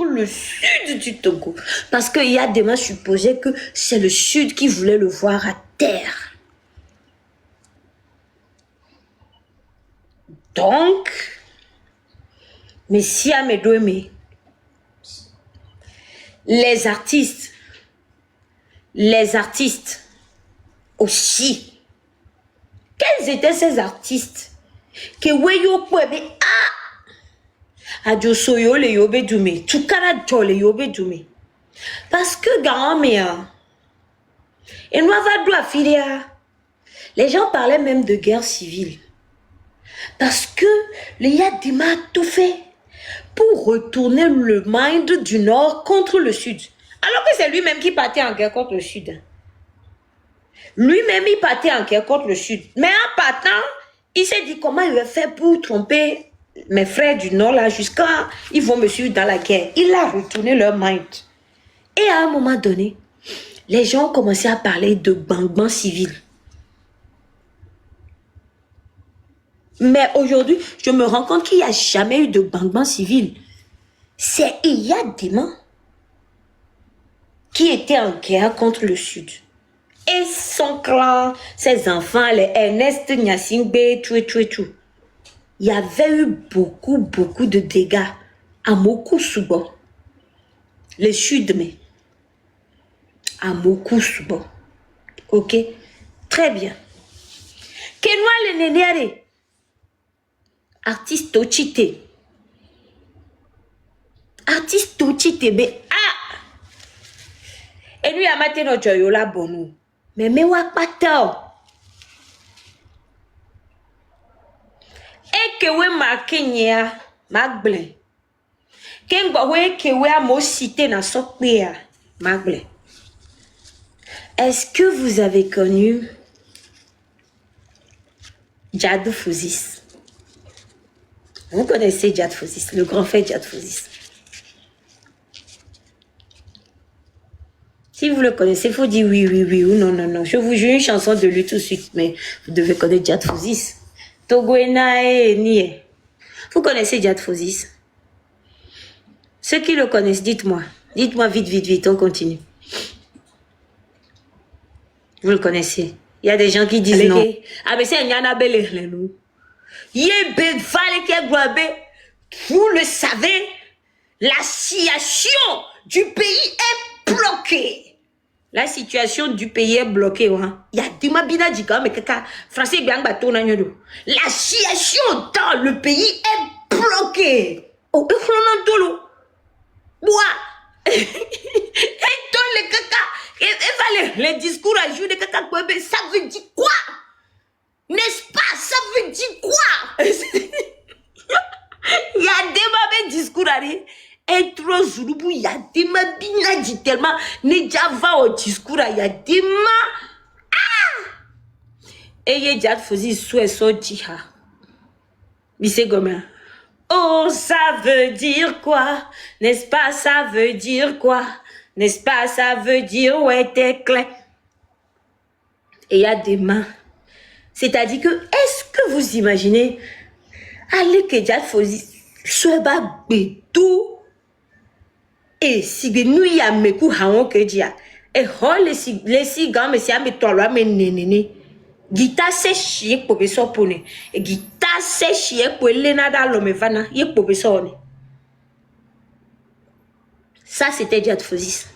le sud du Togo. Parce qu'il y a des gens supposés que c'est le sud qui voulait le voir à terre. Donc, Messie Amedouémé, les artistes aussi. Quels étaient ces artistes? Que weyo kwebe Adjosoyo le yobe dume, tukara le yobe dume. Parce que grand-mère, et nous avons filia. Les gens parlaient même de guerre civile. Parce que le Yadima a tout fait pour retourner le mind du nord contre le sud. Alors que c'est lui-même qui partait en guerre contre le sud. Lui-même, il partait en guerre contre le sud. Mais en partant, il s'est dit comment il va faire pour tromper mes frères du nord là jusqu'à ils vont me suivre dans la guerre. Il a retourné leur mind. Et à un moment donné, les gens ont commencé à parler de bang-bang civil. Mais aujourd'hui, je me rends compte qu'il n'y a jamais eu de bang-bang civil. C'est Iyadima qui était en guerre contre le Sud. Et son clan, ses enfants, les Ernest Nyasingbe, tout. Il y avait eu beaucoup de dégâts à Mokou-Soubo. Les Sud, mais à Mokou-Soubo. Ok? Très bien. Kenwa le Nénéare. Artiste Ochite. Artiste Ochite, mais et lui a maté notre yola bonou. Mais wapata. Et que we marqué nia, magble. Kengwa we que we a mo cité na sokpea, magble. Est-ce que vous avez connu Djadou Fouzis? Vous connaissez Djad Fouzis, le grand frère Djad Fouzis. Si vous le connaissez, il faut dire oui ou non. Je vous joue une chanson de lui tout de suite, mais vous devez connaître Djad Fouzis. Togoena et Nie. Vous connaissez Djad Fouzis? Ceux qui le connaissent, dites-moi. Dites-moi vite, on continue. Vous le connaissez? Il y a des gens qui disent non. Ah, mais c'est un yana belé, nous. Vous le savez, la situation du pays est bloquée. La situation du pays est bloquée. Il y a des mabina dit mais français bien bateau na nyodo. La situation dans le pays est bloquée. Oh, et toi les caca, les discours à jouer de caca, ça veut dire quoi? N'est-ce pas? Ça veut dire quoi? Il y a des discours à dire. Et trop zoulubou, il y a des mabina dit tellement. Ne java au discours, il y a des et il y a des souhaits sortis. Mais c'est comme oh, ça veut dire quoi? N'est-ce pas? Ça veut dire quoi? N'est-ce pas? Ça veut dire ouais, t'es clair. Et il y a des mains. C'est-à-dire que, est-ce que vous imaginez, allez que Djad Fouzis soit tout et si nous y a meku haon que dia et les si gars mais si a met toi mais nénéné guitare c'est chier pour beso pone et guitare c'est chier pour lena dans l'homme vana y pour beso. Ça c'était Djad Fouzis.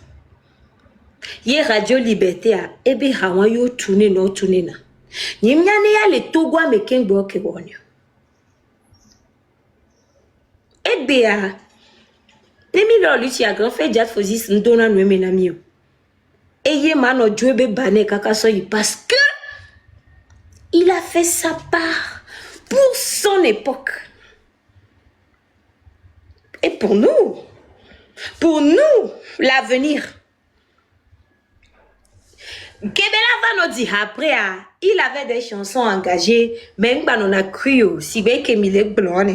Y Radio Liberté a ebi haon yo tourner no tourner na. Nyimnyane ya le Togo ameken gbo ke wonyo. Ebea Nemi lo luti a grand fait Djad Fouzis ndona no menamio. Eye mano djwebe bane kaka soyi parce que il a fait sa part pour son époque. Et pour nous, l'avenir. Kebela va nous dire après, il avait des chansons engagées, même quand on a cru, si bien que Mille Blanc,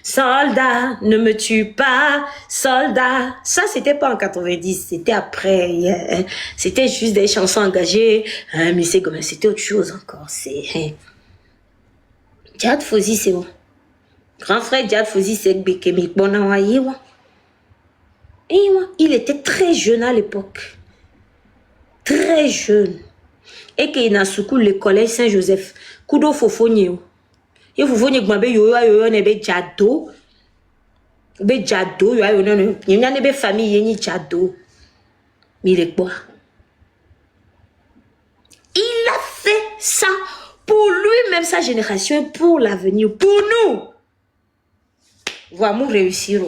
soldat, ne me tue pas, soldat. Ça, c'était pas en 90, c'était après. C'était juste des chansons engagées, mais c'est comme c'était autre chose encore. C'est Djad Fouzis, c'est bon. Grand frère Djad Fouzis, c'est Bekemi Bonawaye. il était très jeune à l'époque. Très jeune. Et qu'il n'a soukou le collège Saint-Joseph. Kudo fofonye. Il fofonye gmabe yo nebe jado. Be jado yo non. Il y a nebe famille yeni jado. Mais il est quoi? Il a fait ça pour lui-même, sa génération, et pour l'avenir, pour nous. Vraiment réussir.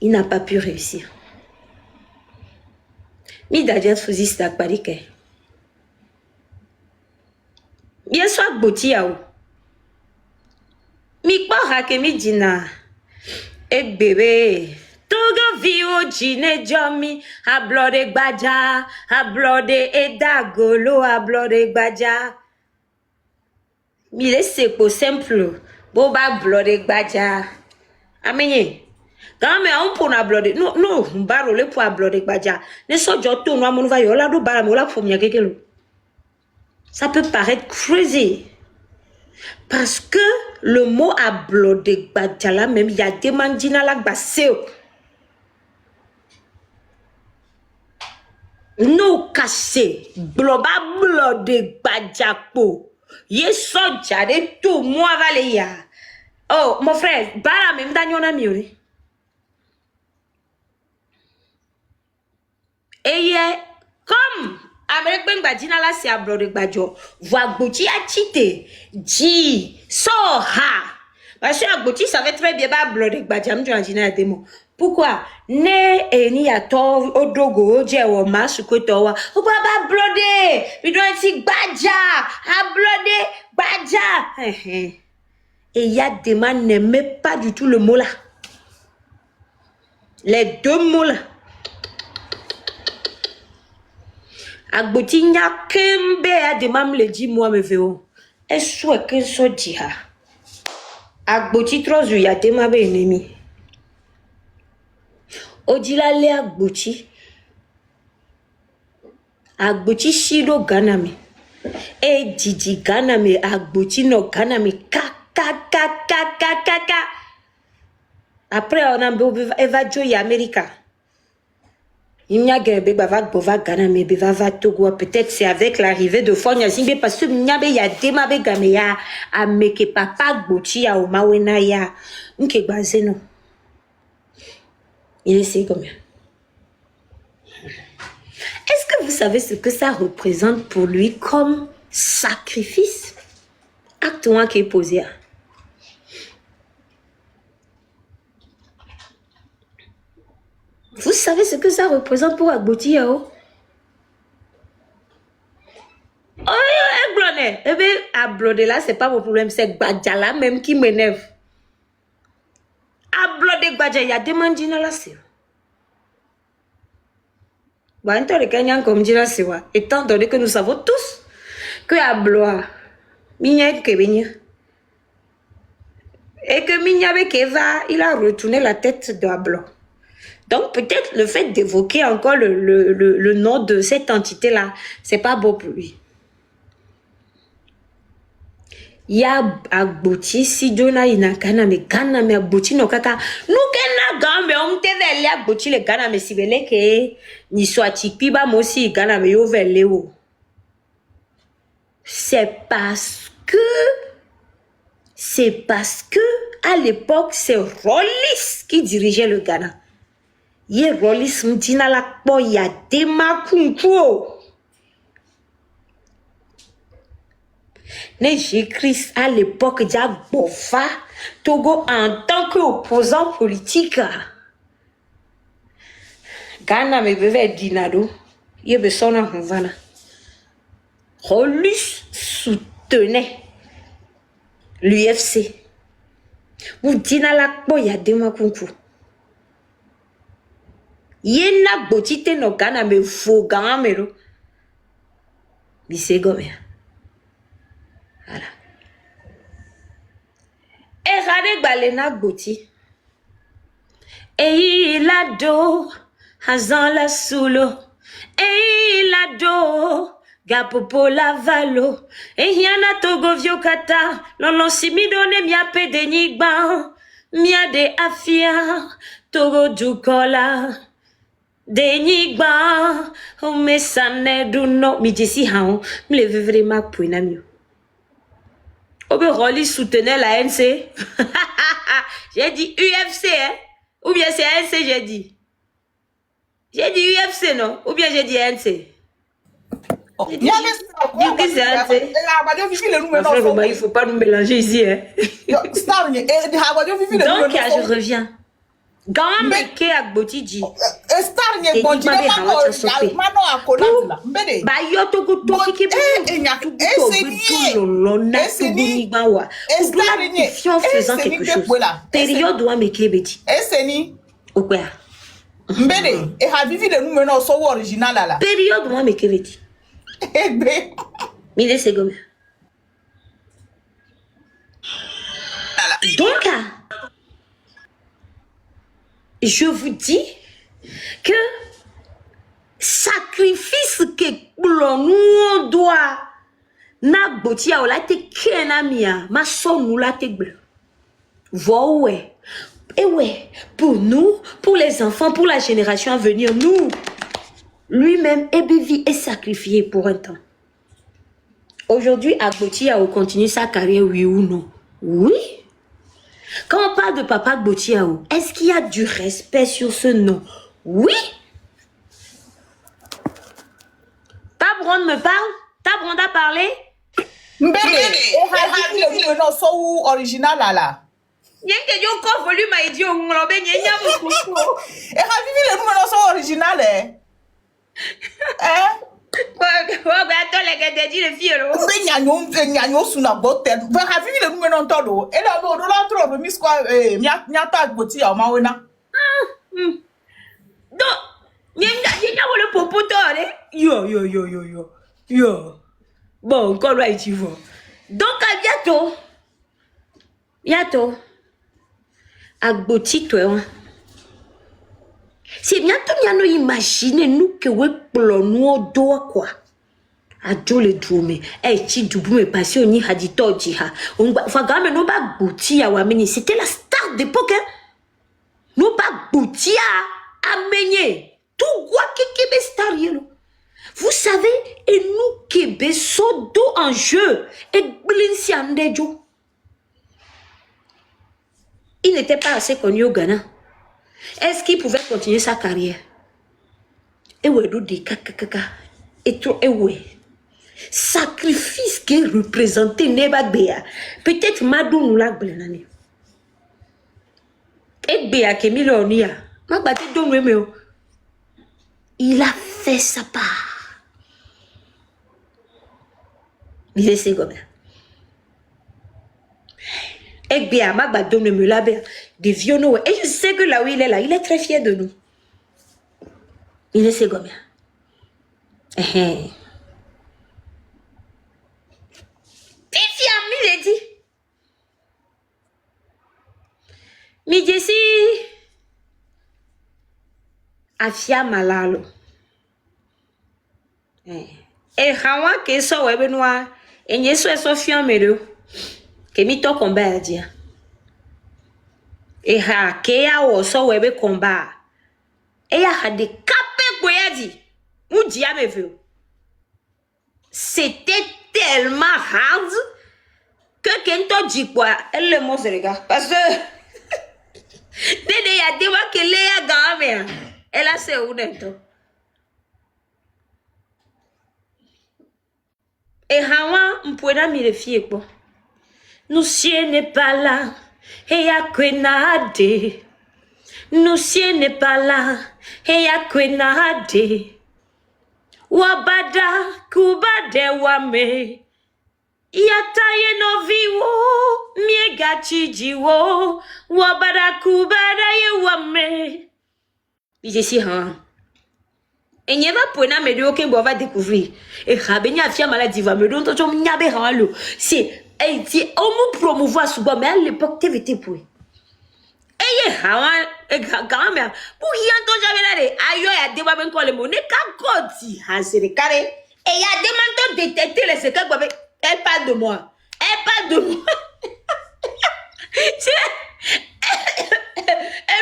Il n'a pas pu réussir. Mi dadjat fuzi stak parike. Bien soit boti yao. Mi kwa hake mi dina. Et bébé. Togo vio jine jomi. Ablode gbaja. Ablode edagolo. Ablode gbaja. Mi laisse pour simple. Boba blode gbaja. Amenye. Quand on pour ablode. Non, barole pour ablode gbaja. Ne so joto no amonu va yola do bara mola pour mia kekelo. Ça peut paraître crazy. Parce que le mot ablode gbaja là même il y a des mandina la gbaseo. No cassé, bloba blode gbaja po. Ye so jade tout moi vale ya. Oh, mon frère, bara même danyona miori. Et comme Amérique ben badina la c'est ablode gbajo. Voix gouti a chité. Ji so ha. Parce que Agboti savait très bien pas ablode gbaja m'jona demo. Pourquoi? Ne eni ato odogo je wo masukoto wa. O baba blode. We don't see gbaja. Ablode gbaja. Et il y a des gens qui n'aiment pas du tout le mot là. Les deux mots là. Agboti nya kembe a de mam le di moi me veo. Est-ce que so di ha? Agboti trozu ya de ma be ennemi. Odila le agboti. Agboti shido ganami. E didi ganami agboti no ganami ka. Après on a évacué Amérique. Il n'y a pas Ghana mais beva Togo peut-être c'est avec l'arrivée de Fonya Zimbe parce que il y a des mabe gameya a meke papa gbochi ya o mawena ya nke gbaze non. Il est combien? Est-ce que vous savez ce que ça représente pour lui comme sacrifice? Acte 1 qui est posé. Vous savez ce que ça représente pour Agboti Yao? Oh, Ablode. Eh bien, Ablode là, c'est pas mon problème, c'est Gbadjala même qui m'énerve. Ablode Gbadja, il y a des mandina là, c'est. Bon, en tant que Kenyan comme dit là, c'est quoi? Étant donné que nous savons tous que Abloa, Minya Kebenya, et que Minya Bekeva, il a retourné la tête de Abloa. Donc, peut-être le fait d'évoquer encore le nom de cette entité-là, c'est pas beau pour lui. Il y a Agboti, si Jona Inakana, mais Ghana, mais Agboti no kaka. Nous, Ghana, Gambe, on te vele Agboti, le Ghana, mais si vele que ni soit Tikpiba, moi aussi, Ghana, mais yo vele ou. C'est parce que, à l'époque, c'est Rollis qui dirigeait le Ghana. Ye Rollis mtina la po ya dema kunko. Ne Jésus-Christ à l'époque déjà Bofa Togo en tant qu'opposant politique. Ghana me beve dinado. Ye besona hunvana. Rollis soutenait l'UFC. Vous dina la po ya dema kunko. Yena botite no Ghana me fo gamero. Bise gomea. Voilà. Et rade balena boti. Et il a do hazan la soulo. Et il a do gapopo la valo. Et yana togo viokata. Lolo si mi donne mia pe denigba. Mia de afia. Togo du kola. Denigba. Me sane du no. Mi jesi haon. Me leve vraiment pour une amie. Obe Rolly soutenait la NC. J'ai dit UFC, hein? Ou bien c'est ANC, j'ai dit. J'ai dit UFC, non? Ou bien j'ai dit ANC? J'ai dit que c'est ANC. Il ne faut pas nous mélanger ici, hein? Donc, je reviens. Quand même, que Agboti dit. Et il m'a dit, bah, yo to go to ki faisant quelque chose. Période doit me kebeti. Ou quoi? Mbede, et ha vivi le nous maintenant so original là. Période doit me kebeti. Mille secondes. Donc, je vous dis que sacrifice que l'on doit na botia o la te kenamia ma son nous la te bleu. Ouais. Et ouais, pour nous, pour les enfants, pour la génération à venir, nous, lui-même est bévi et sacrifié pour un temps. Aujourd'hui, Agboti Yao continue sa carrière, oui ou non? Oui. Quand on parle de Papa Agboti Yao, est-ce qu'il y a du respect sur ce nom? Oui. Tabron me parle? Tabron a parlé? Mbede, et ha vivi le nous maintenant so original là. Yenke yo ko volume a idio nglobe nyenya mukuko. Et ha vivi le nous maintenant so original hein? Nyagno suna botel. Va ha vivi le nous maintenant todo. Et là no do la trop mis quoi nya ta Agboti Yao ma wena. Donc nyenya le popoto yo. Bon, encore là tu vois. Donc à bientôt. Agboti toi. C'est bientôt nous imaginer nous que we plono do quoi. Adjo le drume. Ti dubume passé on y hadito jiha. On va game no ba Agboti Yao ameni. C'était la star d'époque hein. No ba Agboti Yao ameni. Tout quoi kebe star yelo. Vous savez, et nous kebe sodo en jeu et blinsi andejo. Il n'était pas assez connu au Ghana. Est-ce qu'il pouvait continuer sa carrière? Et ouais, et toi, et ouais. Sacrifice qui représentait Neba Béa. Peut-être Madou nous l'a blenani. Et Béa qui est millionnaire. Ma batte donne il a fait sa part. Il est secondaire. Et bien, ma batte donne la Béa. Des violons. Et je sais que là où il est là, il est très fier de nous. Il est secondaire. Et fier, il est dit. Mais Jessie. Afia malalo. Et hawa ke so webe noa. Et nye so fian mero. Ke mi to combat dia. Et ha ke ya wo so webe combat. Et ya ha de kapé goyadi. Ou dia me veut. C'était tellement hard que kento dit quoi. Elle le mot se regarde. Parce que Dede ya dewa ke le ya game. Elle a c'est où d'être. Et Hawa, on pourrait me le fier quoi. Nous si n'est pas là. Et ya kwenade. Nous si n'est pas là. Et ya kwenade. Wabada kubade wame. Yataye no viwo. Miega chijiwo. Wabada kubada ye wame. Je suis hein. Et n'y a pas pour me dire que on va découvrir. Et Rabeni a fait maladie va me donner ton nyabe halo. C'est on nous promouvoir souvent mais à l'époque TVT pour. Et hawa quand même pour y entendre jamais là ayo ya débat ben quoi le monnaie quand godi hasere carré et y a demandé de détecter les secrets elle parle de moi. Elle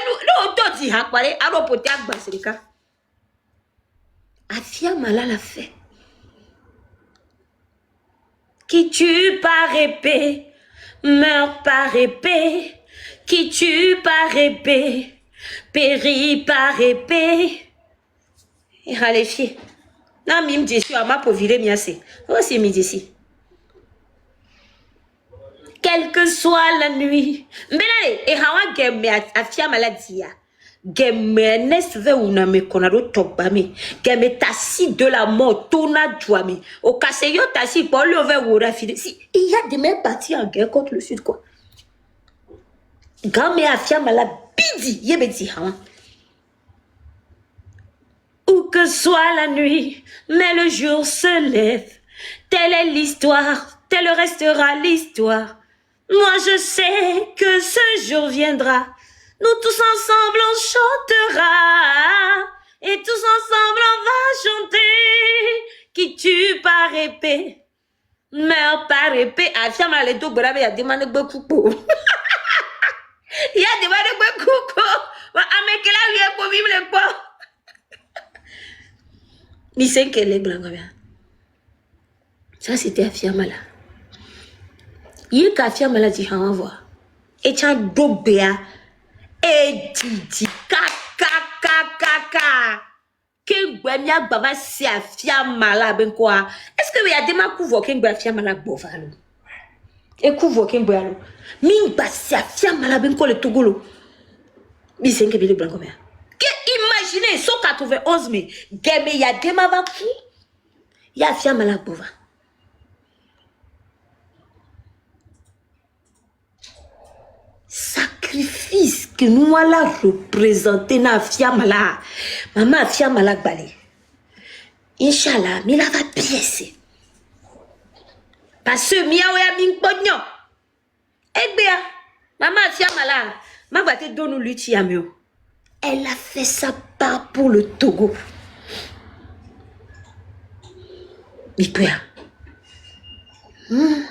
nous auto dit hakpare aro pote agbaserika. Afia mala la fait. Qui tue par épée meurt par épée. Qui tue par épée périt par épée. Et allez fier. Na mim Jésus a ma pour virer miasse. Aussi mi d'ici. Quelle que soit la nuit. Mbele e hawa gemme afia maladie. Gemme nesve una me konado tokbame. Gemme tassi de la mort tona douame. Au caseyo tassi pour le over wora fide. Si il y a des mêmes partis en guerre contre le sud quoi. Gamme afia malade bidi yebeti hawa. Où que soit la nuit, mais le jour se lève. Telle est l'histoire, telle restera l'histoire. Moi je sais que ce jour viendra. Nous tous ensemble on chantera. Et tous ensemble on va chanter. Qui tue par épée, meurt par épée. Afia le dos brave, il y a demandé beaucoup pour. Il y a demandé beaucoup pour. Mais qu'elle a eu pour vivre le pot. Ni c'est qu'elle est blanc. Ça c'était Afia Mala. Il y a Afia Mala dit on va voir. Et tu as dobéa et didi ka. Que gwenya baba si Afia Mala ben quoi. Est-ce que il y a des ma couvre que Afia Mala bovalo. Et couvre que boalo. Mimba si Afia Mala ben quoi le togolo. Ni c'est que le blanc comme imaginez, 191 mai, il y a des mavakou, il y a Afia Mala bova. Sacrifice que nous allons représenter na Afia Mala. Maman Afia Mala balé. Inch'Allah, mais la va piécer. Parce que mia oya min pognon. Egbea, maman Afia Mala, ma va te donner l'outil à mieux. Elle a fait ça pas pour le Togo. Mipea. Elle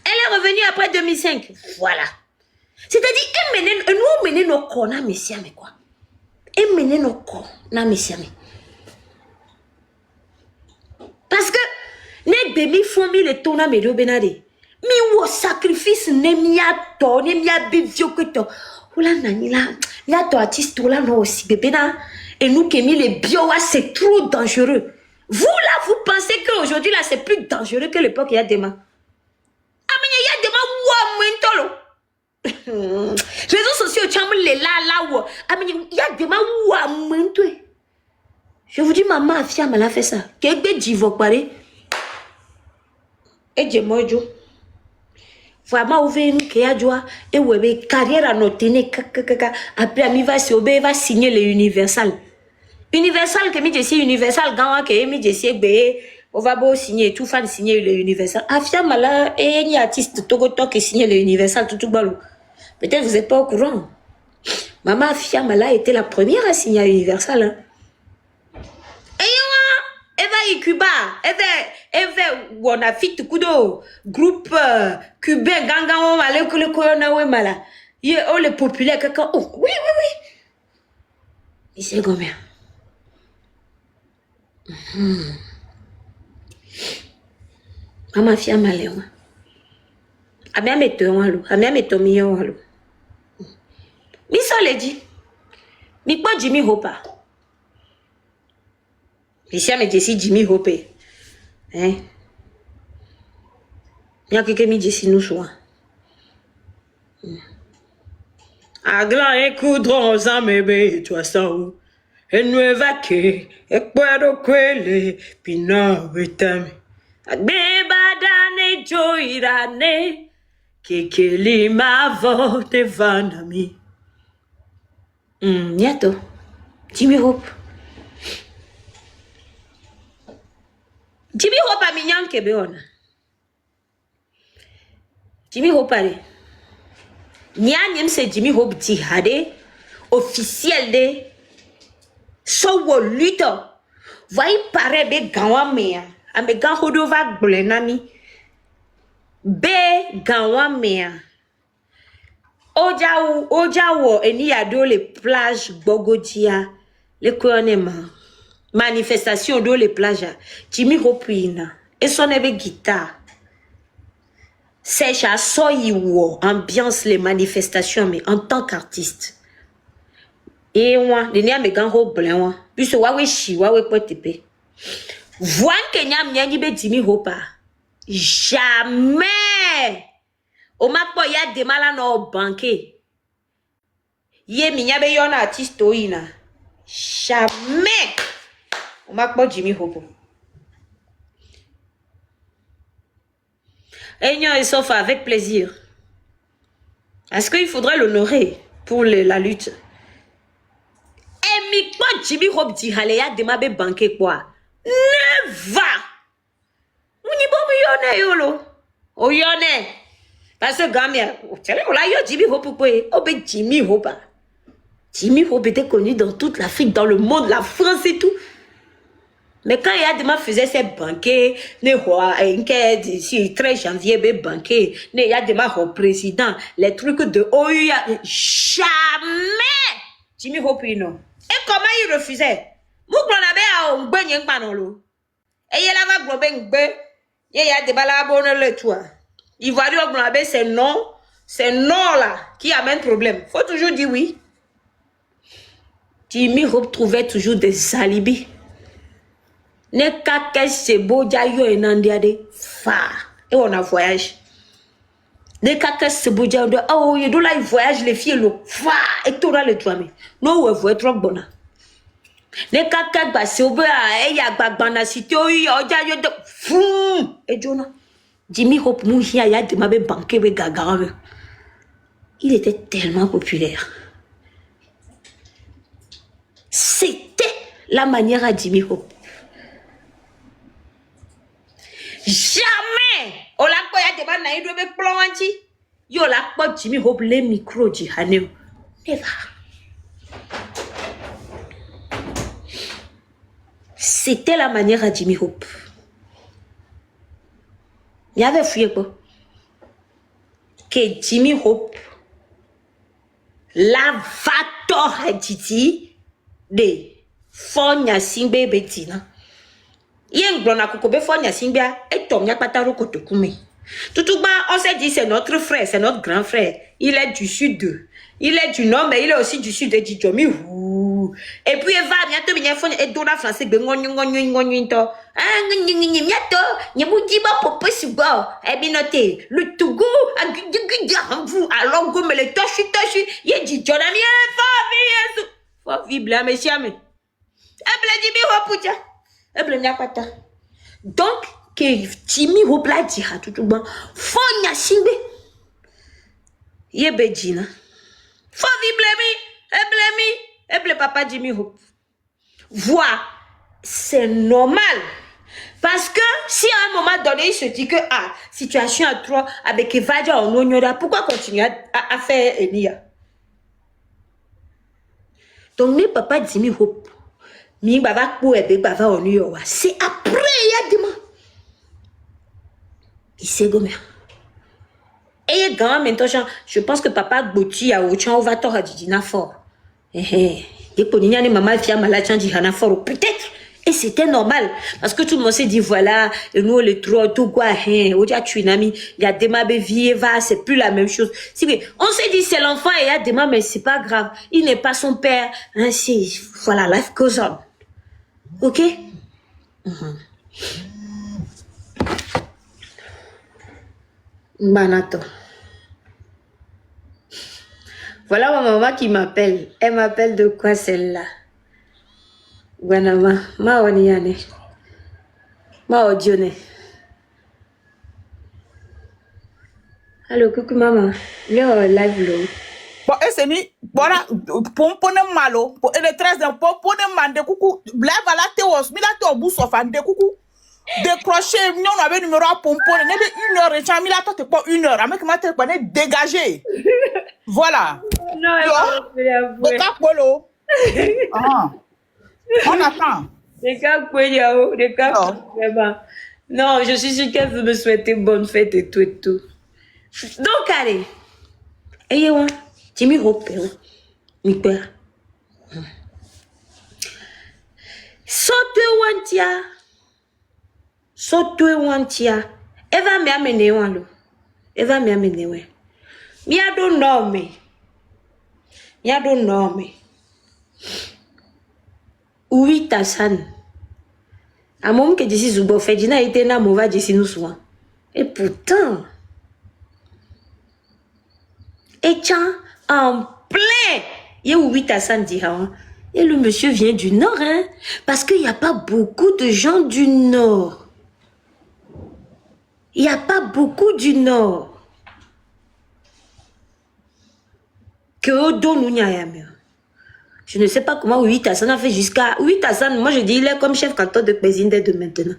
est revenue après 2005. Voilà. C'est-à-dire, nous menons nos corps, na messiame quoi. Et menons nos corps, na messiame. Parce que, ne demi fomi le tona me do benade. Mi wo sacrifice ne mia to, ne mia bivio que to. Oula nani la, mia to artiste oula no aussi bébé na. Et nous qui mis les bio, c'est trop dangereux. Vous là, vous pensez qu'aujourd'hui là, c'est plus dangereux que l'époque il y a des mains. Ah mais il y a des mains ouah mentolo. Réseaux sociaux, tu as les là où. Ah mais il y a des mains ouah mentolo. Je vous dis maman Afia Mala fait ça. Qu'est-ce que tu veux parler? Et je m'odio. Vraiment ouvrir une joie et ouais carrière à noter après ami va signer le Universal que mi desi Universal gawa que mi desi be on va beau signer tout fan signer le Universal Afia Mala et ni artiste Togo qui signer le Universal tout balou peut-être vous êtes pas au courant. Maman Afia Mala était la première à signer à Universal hein. Eva Cuba, Eva wona fit kudo groupe cubain ganga on male ko le koyona we mala. Ye o le populaire kaka oh oui. Il sait combien. Maman Afia Mala. Amia meto walo, amia meto miyo walo. Mi so le di. Mi po Jimmy Hopper. Ici, mais Jessie Jimmy Hope. Hein? Il y a quelqu'un qui dit nous souvent. Agla et coudron, ça me toi ça ou. Et nous évacuer, et puedo quelle, pina vitame. Beba dane joirane, kekeli ma vote vanami. Niato, Jimmy Hope. Jimmy Hope a mignon kebe ona. Jimmy Hope ale. Nyanyem se Jimmy Hope di hade officiel de so wo luto. Vai pare be gawa mea. Ambe gan hodo va glenami. Be gawa mea. Ojawo, et ni a les plages Bogodia, les couronnements, manifestations dans les plages, Jimmy Hopina, et son avec guitare. C'est à soyiwo, ambiance les manifestations, mais en tant qu'artiste. Et moi, les nia me ganho blanc, puis ce wawe chi, wawe potepe. Voine Kenya mnyani be Jimmy Hopa. Jamais! O makpo ya demala no banque. Ye minyabe yon artiste oina. Jamais! O makpo Jimmy Hopo. Aignan et sauf avec plaisir. Est-ce qu'il faudrait l'honorer pour la lutte? Et mi quoi Jimmy Hope dit Haléa demabe banque quoi? Ne va! Mouni bon yone yolo. O yone. Parce que Gamia, on l'a eu Jimmy Hope quoi? Obe Jimmy Hope. Jimmy Hope était connu dans toute l'Afrique, dans le monde, la France et tout. Mais quand Yadema faisait ses banquets, ne roi, d'ici 13 janvier, banquet, ne Yadema au président, les trucs de OUA, jamais! Jimmy Hope, non. Et comment il refusait? Vous prenez un bon yang panolo. Et il a va glober un peu. Il y a des balabons le toit. Il va dire que c'est non là qui amène problème. Faut toujours dire oui. Jimmy Hope trouvait toujours des alibis. Ne kake sebo jayo enandiade fa. Et on a voyage. Ne kake sebo jayo de oh you do like voyage les filles lo fa et tout le toi mais no we voyage trop bona. Ne kake ba sebo e ya gbagbana cité o jayo de fou et jona. Jimmy Hope mu hia ya de mabe banque be gagara. Il était tellement populaire. C'était la manière à Jimmy Hope. Jamais! O la ko ya deba na ido be plonji. Yo la ko Jimmy Hope le micro ji haneo. Never. C'était la manière à Jimmy Hope. Il y avait fouillé quoi? Que Jimmy Hope la vato haditi de fonya simbe betina. Yen glona kokobe fonya simbia et tom nya pataro kotokume. Toutouma, on s'est dit c'est notre frère, c'est notre grand frère. Il est du sud. Il est du nord, mais il est aussi du sud de Djomi. Et puis il va bientôt venir faire et donner français de ngonyo. Ah, bientôt, n'y vous pas pour possible. Eh bien, notez, le Togo, à l'ongo, mais le toshi, il a dit, Jonami, faut vivre là, monsieur. Eh bien, dis-moi, putain. Eh bien, donc, que Jimmy Hope la dira tout le monde. Faut n'y a simbe. Yé bedina. Faut vibler et blé papa Jimmy Hope. Vois, c'est normal. Parce que si à un moment donné, il se dit que, situation à trois, avec Evadia en Onyora, pourquoi continuer à faire Elia? Donc, ne papa Jimmy Hope, mi bava pour ebe bava en Onyora. C'est après, il y a des mots. Il s'est gommé. Et quand maintenant, je pense que papa Gouti a autre chose, on va t'en dire fort. Et pour n'y aller, maman, fille, malade, dit fort. Peut-être. Et c'était normal. Parce que tout le monde s'est dit, voilà, et nous, les trois, tout quoi, on dit à tu ami, il y a des ma vie, va, c'est plus la même chose. On s'est dit, c'est l'enfant, et il y a des ma, mais c'est pas grave. Il n'est pas son père. Hein, voilà, life goes on. Ok? Banato. Voilà ma maman qui m'appelle. Elle m'appelle de quoi celle-là? Guanama, ma oniane. Ma odione. Allô, coucou maman. Le live lo. Bon, et c'est ni, voilà, pour malo, pour le 13 ans, pour mande coucou, lève à la théos, mais la théos bousse of and de coucou. Décrocher, nous on avait numéro à pomponner, n'est une heure et j'en mis la tête pour une heure, avec ma tête pour dégager. Voilà. Non, elle va polo. On attend. Des cas vraiment. Non, je suis sûre qu'elle veut me souhaiter bonne fête et tout et tout. Donc, allez. Ayez-moi. Timi hope, mi père. Soto wantia. Eva me amene walo. Eva me amene we. Me I don't know me. Me I don't know me. Oui Tassan. À mon que d'ici Zubo fait dina été na mova d'ici nous soin. Et pourtant. Et tiens, en plein. Y'a oui Tassan dit hein. Et le monsieur vient du nord, hein. Parce qu'il n'y a pas beaucoup de gens du nord. Il n'y a pas beaucoup du nord. Que je ne sais pas comment Ouït Hassan a fait jusqu'à... Ouït Hassan, moi je dis, il est comme chef canton de Pézine de maintenant.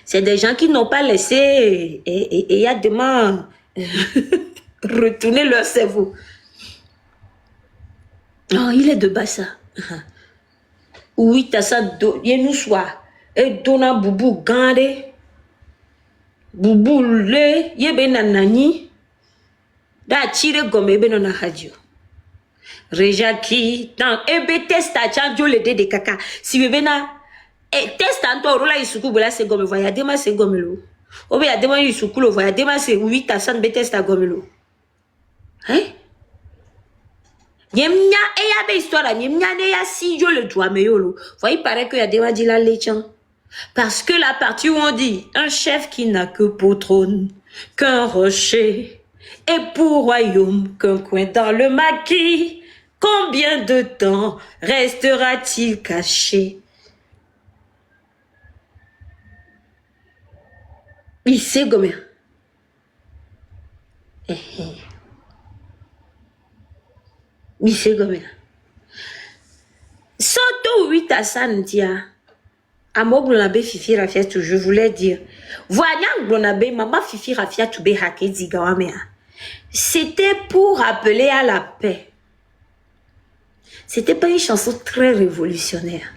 C'est des gens qui n'ont pas laissé... Et il y a demain... retourner leur cerveau. Oh, il est de Bassa. Ouït Hassan, il nous soit. Et donna boubou gande. Boubou le, yebe nanani. Da tire gomme ebe nona radio. Rejaki, dans ebe testa chanjo le de kaka. Si bebe na, testa anto rola isuku bola se gomme voya dema se gomme lo. Obe ya dema isuku lo voya dema se 8 asan be testa gomme lo. Hein? Nyemnya eya be histoire, nyemnya ne ya si jo le doigt me yolo. Voyez, il paraît que ya dema dit la lechan. Parce que la partie où on dit un chef qui n'a que pour trône, qu'un rocher, et pour royaume, qu'un coin dans le maquis, combien de temps restera-t-il caché? Il sait combien. Il sait combien. Soto 8 à Sandia. Amo glonabe fifi rafia tu, je voulais dire. Voyant glonabe, maman fifi rafia tu be hake digawamea. C'était pour rappeler à la paix. C'était pas une chanson très révolutionnaire.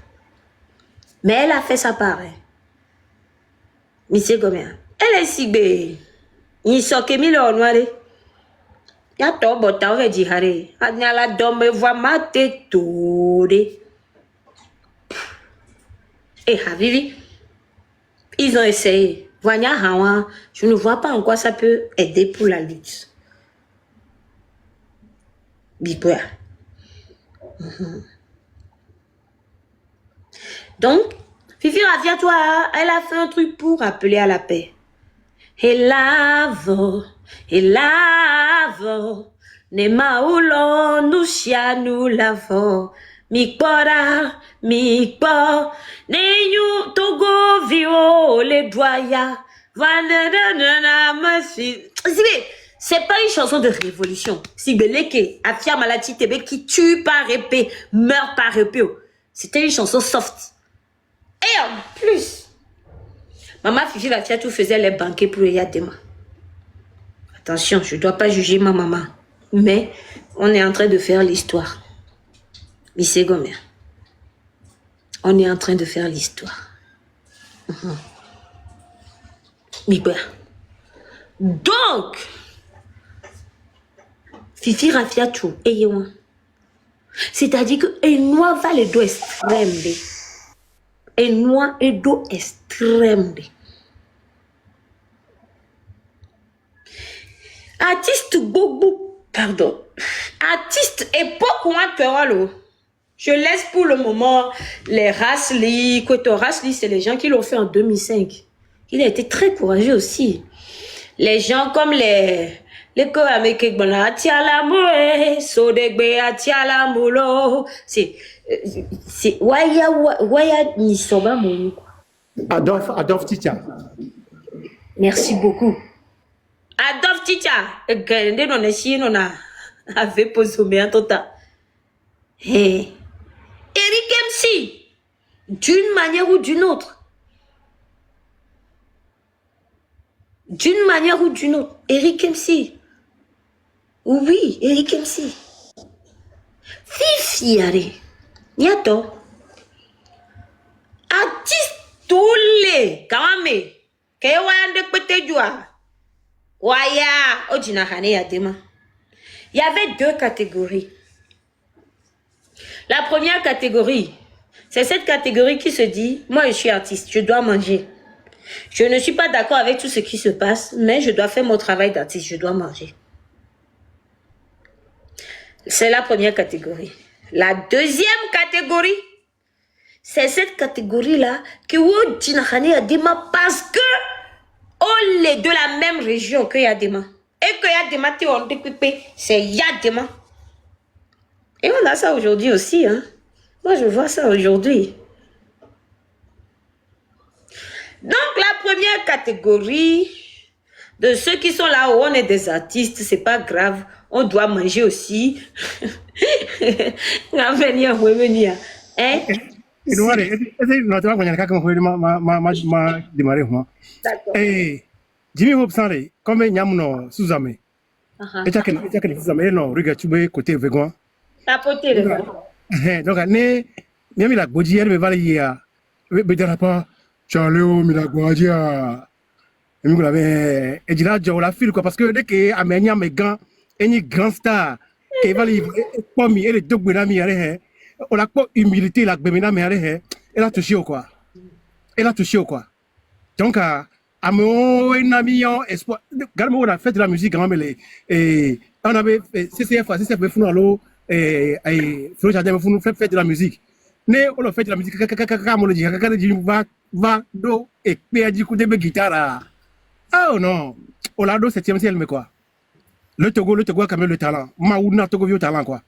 Mais elle a fait sa part. Monsieur Gomien. Elle est si belle. Ni soke mi le noire. Ya to bota on dit hare. Anyala dome voix mate touré. Et Havivi, ils ont essayé. Voyant Hawa, je ne vois pas en quoi ça peut aider pour la lutte. Bipouya. Donc, Fifi Rafia, toi, elle a fait un truc pour appeler à la paix. Et lavo, ne maulo, nous chia, nous lavo. Mikpora, mikpo, neyu togo vio le doya, vanana masi. C'est pas une chanson de révolution. Si beleke, afia malati tebe qui tue par épée, meurt par épée. C'était une chanson soft. Et en plus, maman Fifi Rafia tout faisait les banquets pour Yadema. Attention, je dois pas juger ma maman, mais on est en train de faire l'histoire. Monsieur Gomer, on est en train de faire l'histoire. Donc, Fifi Rafia tout, c'est-à-dire que un noir va le dos extrême. Un noir et dos extrême. Artiste Bobo, pardon. Artiste époque ou un. Je laisse pour le moment les Rasli. Koto Rasli, c'est les gens qui l'ont fait en 2005. Il a été très courageux aussi. Les gens comme les Koameke Bona, Tialamoe, Sodegbe, Tialamolo. C'est Waya Nisoba Mounou. Adolphe Titia. Merci beaucoup. Adolphe Titia. Gende non est non avait posé un total. Hey. Eric MC, d'une manière ou d'une autre. D'une manière ou d'une autre. Eric MC. Oui, Eric MC. Fifi, allez. Niato. Artiste tous les. Kamame. Kewa de côté joie. Waya. Ojina hane ya dema. Il y avait deux catégories. La première catégorie, c'est cette catégorie qui se dit, moi je suis artiste, je dois manger. Je ne suis pas d'accord avec tout ce qui se passe, mais je dois faire mon travail d'artiste, je dois manger. C'est la première catégorie. La deuxième catégorie, c'est cette catégorie-là qui est Dinahani Adema parce que on est de la même région que Yadema. Et que Yadema, c'est Yadema. Et on a ça aujourd'hui aussi. Hein. Moi, je vois ça aujourd'hui. Donc, la première catégorie de ceux qui sont là où on est des artistes, c'est pas grave. On doit manger aussi. On va venir, revenir. Hein? D'accord. Jimmy Hope Sare, comme Yamuno Suzame. Et chacun Suzame, non, regarde, tu veux côté végan. Tapoter le Donc, Miami la Bodier, me va y a. Bédarapa, Charlot, Milagwadia. Et nous l'avons. Et dit là, je la file, quoi, parce que dès que Amenia, mes gants, et grand star, qui va livrer, pomme, et les deux bonami, on a pas humilité, la bémina, mais elle a touché au quoi. Elle a touché au quoi. Donc, à mon ami, espoir, regarde-moi, on a fait de la musique, grand mêlé. Et on avait CCF, fou dans l'eau, et Flo Jardin, fou nous fait de la musique. Mais on a fait de la musique, va, do, et puis, du coup, des guitares. Oh non, on a do 7e ciel, mais quoi. Le Togo a quand même le talent. Maouna Togo vieux talent, quoi.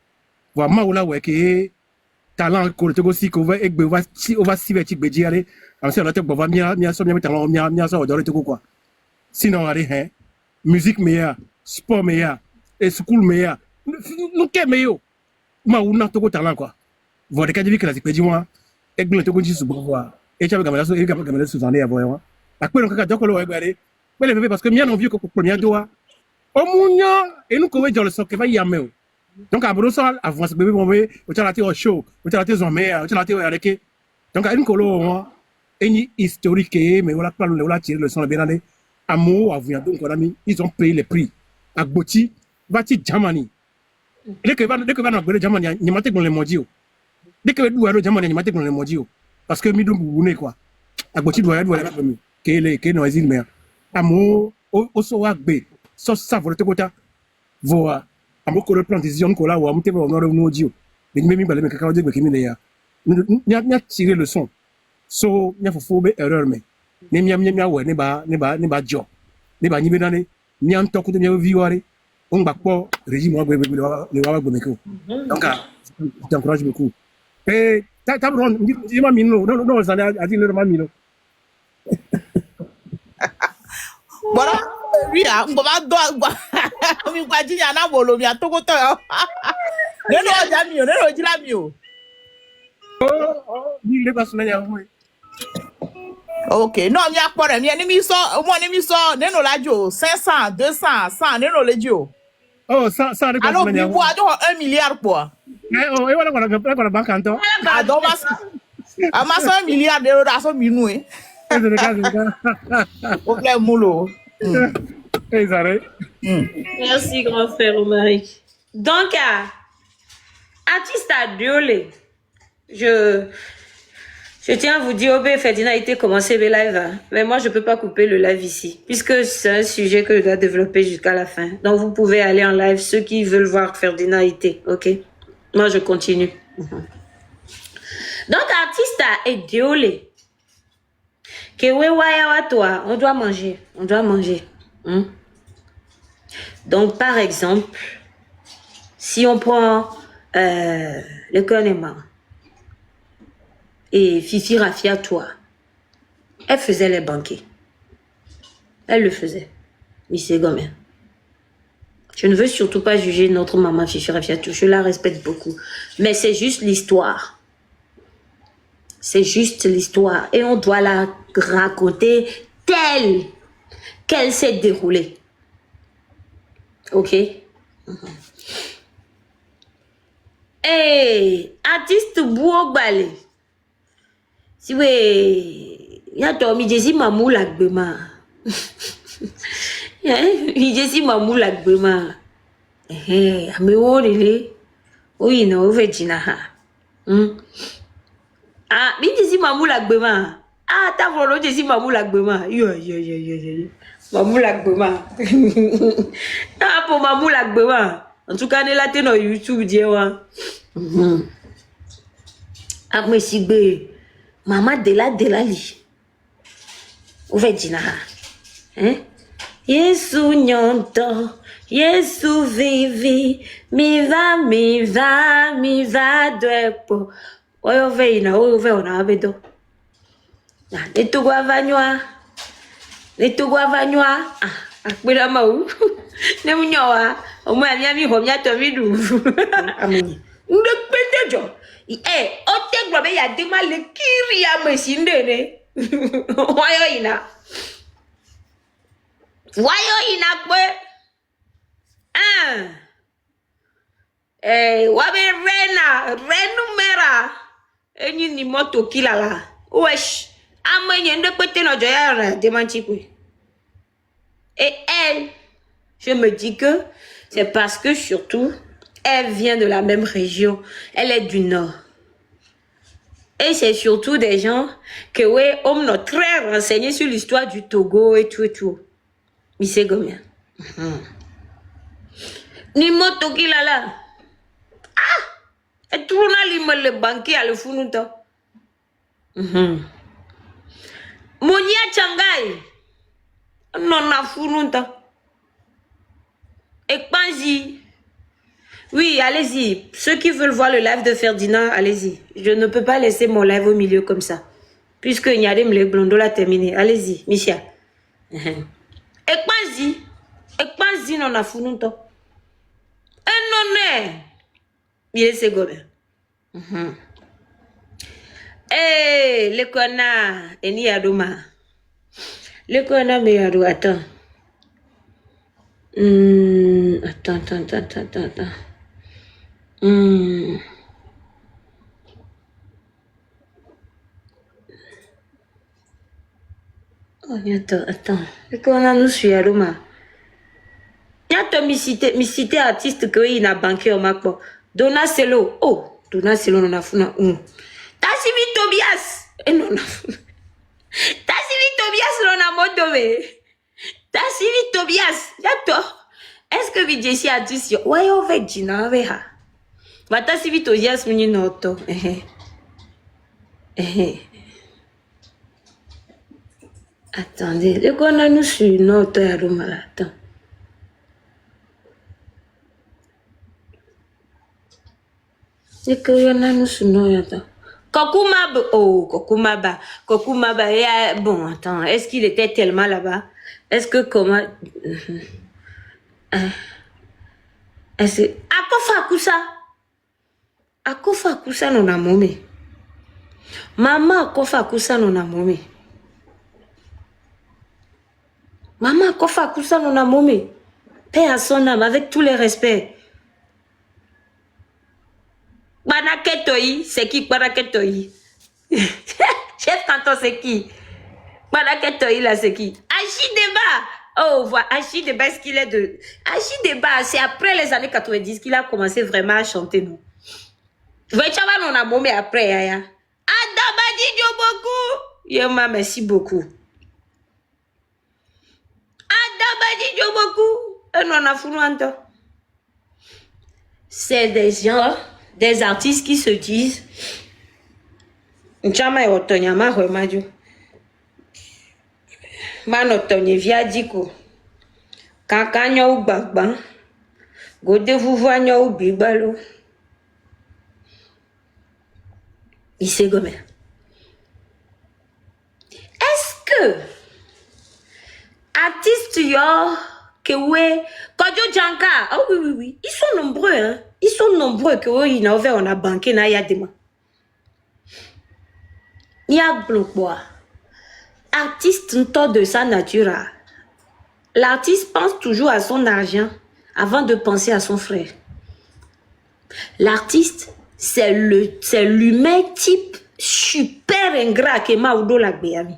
Voilà, Maoula, ouais, qui est talent, que le Togo si, qu'on va, on va si vite, bédi, allez. Ensuite, on a tout, on va bien, talent, bien, ça, dans le Togo, quoi. Sinon, allez, hein, musique meilleure, sport meilleur, et school meilleur. Nous, qu'est meilleur? Maouna Togo talent, quoi. Voilà, quand je dis que la pédi, moi, et le Togo, je suis bon, et tu as gagné sous année à voir. Après, on a d'accord, regardez. Mais le bébé, parce que bien, on vit que pour premier doigt. Et nous, quand on le sort, va y amener. Donc, à Brossard, avant ce bébé, on va aller au show, on va aller au sommet, on va aller avec. Donc, à une colo, une historique, mais on a pas le tiré le son de Bénané. Amour, avant, donc, on a mis, ils ont payé les prix. À Boti, Bati, Jamani. Dès que va dans Jamani, il m'a dans les mondiaux. Dès que vous allez au Jamani, il m'a dans les mondiaux. Parce que Midou, vous venez quoi. À Boti, doit être là, qui est dans les îles, mais amour, au Soak-B. Ça va te côté voilà amo ko reprendre décision ko là ou amte ba honore no dio mais mi balé me kaka de ki mi ne ya nya tirer le son so nya fofo be erreur me ne mia we ne ba jo ne ba nyibe dane nya nto ko de mia viware on ba po régime wa le wa gbe me ko donc j'encourage beaucoup et ta bron di ma mino no ça a dit le ma mino Voilà. Oui, on va doit. Mi kwa jinya na bolo mi atoko to yo. Neno aja mi o, neno jila mi o. Ni le passe na ya mo. OK, non mi akpore mi ni mi so, mo ni mi so, neno la jo 500, 200, 100, neno le jo. Oh, ça le passe Alors na ya. mi bo ajo 1 milliard quoi. Oh, e wala kwa banque anto. Ado mas. Amaso 1 milliard de euros aso mi nu e. O ple mulo. Merci, grand frère Omaric. Donc, artiste à Diolé, je tiens à vous dire, Obé Ferdinand a été commencé le live, hein, mais moi, je ne peux pas couper le live ici, puisque c'est un sujet que je dois développer jusqu'à la fin. Donc, vous pouvez aller en live, ceux qui veulent voir Ferdinand été, ok? Moi, je continue. Donc, artiste à Diolé. On doit manger. On doit manger. Donc, par exemple, si on prend le Connement et Fifi Rafia, toi, elle faisait les banquets. Elle le faisait. Mais c'est gomme. Je ne veux surtout pas juger notre maman Fifi Rafia, je la respecte beaucoup. Mais c'est juste l'histoire. C'est juste l'histoire. Et on doit la raconter telle qu'elle s'est déroulée. Ok? Hey, artiste Bouogbale. Si vous il y a dormi Jessie Mamou Lagbema. Il Jessie Mamou Lagbema. Amewo lele. Oui, non, vegina ha. Ah, mi disi mamou la gbema. Ah, ta volo disi mamou la gbema. Yo. Mamou la gbema. Ah, pour mamou la gbema. En tout cas, on est là, dans YouTube, dis-moi. Ah, mais si bé. Maman de la li. Ou vegina ha. Yesu nyonto. Yesu vivi, mi va dwepo. Oyo ve ona abedo. Netugwa vanywa. Akpira mau. Ne munyowa. Omo ami ho mia to vidu. Amuni. Ndekpetejo. Otegwa be ya dema le kiri amesinde ne. Wayo ina kwe. Wabe renumera enyi ni moto kilala wesh amenye ndekpete no joya de manchikwe. Et elle, je me dis que c'est parce que surtout elle vient de la même région, elle est du nord. Et c'est surtout des gens que ouais, on nous très renseignés sur l'histoire du Togo et tout. Mais c'est combien? Ni moto kilala. Et tout le banquier à le funuto. Monia Changai. Non, na funuto. Et Panzi. Oui, allez-y. Ceux qui veulent voir le live de Ferdinand, allez-y. Je ne peux pas laisser mon live au milieu comme ça. Puisque Nyadem le Blondo l'a terminé. Allez-y, Michel. Et Panzi. Non, na funuto. Non, bien c'est gobe. Le kona eni adoma. Le kona me adu attends. Attends. Oh, attends. Le kona nous suit adoma. Yato mi cité artiste que il a banqué au Macbo. Dona Celo. Oh, Dona Celo non a funa. Tasivi Tobias. Non a funa. Tasivi Tobias non a modové. Tasivi Tobias. Yato. Est-ce que vi Jessie a dit si ouais on va Gina veha. Va Tasivi Tobias muni noto. Attendez, le qu'on a nous sur noto ya rumala. Attends. Kokumaba, bon, attends, est-ce qu'il était tellement là-bas? Est-ce que comment... Est-ce que... Akofa kusa non a momé. Maman akofa kusa non a momé. Maman akofa kusa non a momé. Paix à son âme, avec tous les respects. Banaketoi, c'est qui Banaketoi? Chef canton, c'est qui? Banaketoi, là, c'est qui? Achideba! Oh, voilà, Achideba, est-ce qu'il est de... Achideba, c'est après les années 90 qu'il a commencé vraiment à chanter, nous. Vechava, on a bombé après, Yaya. Adabadi Djoboku! Yema, merci beaucoup. Adabadi Djoboku! Et non, on a foutu un temps. C'est des gens... Des artistes qui se disent Njama otonyama hwemajo Manotonye via diko Kakanyo ou bagban Gode vuvanyo ou bibalo Isse gome. Est-ce que artistes yo que ouais Kodjo Janka, oh oui, ils sont nombreux hein. Ils sont nombreux que oui, on a banqué na yadema. Il y a bloqué. Artiste n'to de sa nature. L'artiste pense toujours à son argent avant de penser à son frère. L'artiste, c'est l'humain type super ingrat que Maoudo la béami.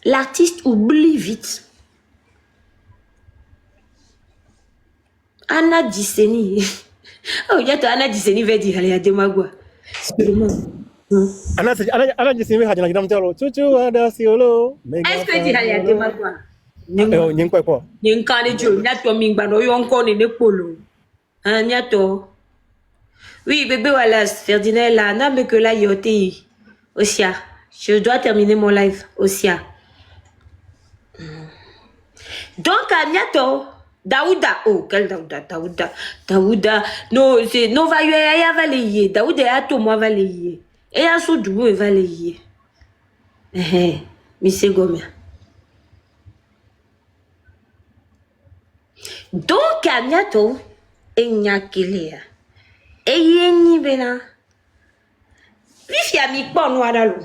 L'artiste oublie vite. Anna Disseni. Oh, il y a Anna Disseni veut dire allez à Demagua. Ana jisimi haja na gidan taro. Chuchu ada siolo. Est-ce que dit allez à Demagua? Eh, nyen kwa kwa. Nyenkane jo, nyato mingbano yonko ne polo. Hein, nyato. Oui, bébé Wallace, Ferdinand là, n'a mais que là yoté. Osia, je dois terminer mon live. Osia. Donc, Agnato, Daouda, oh, quel Daouda, non, c'est, non, va y aller, Daouda, à tout, moi, va aller, et à ce du va aller. Monsieur Gomer. Donc, Agnato, et Nyakilea, et Yeni Bena, Vifia mi bon wadalo,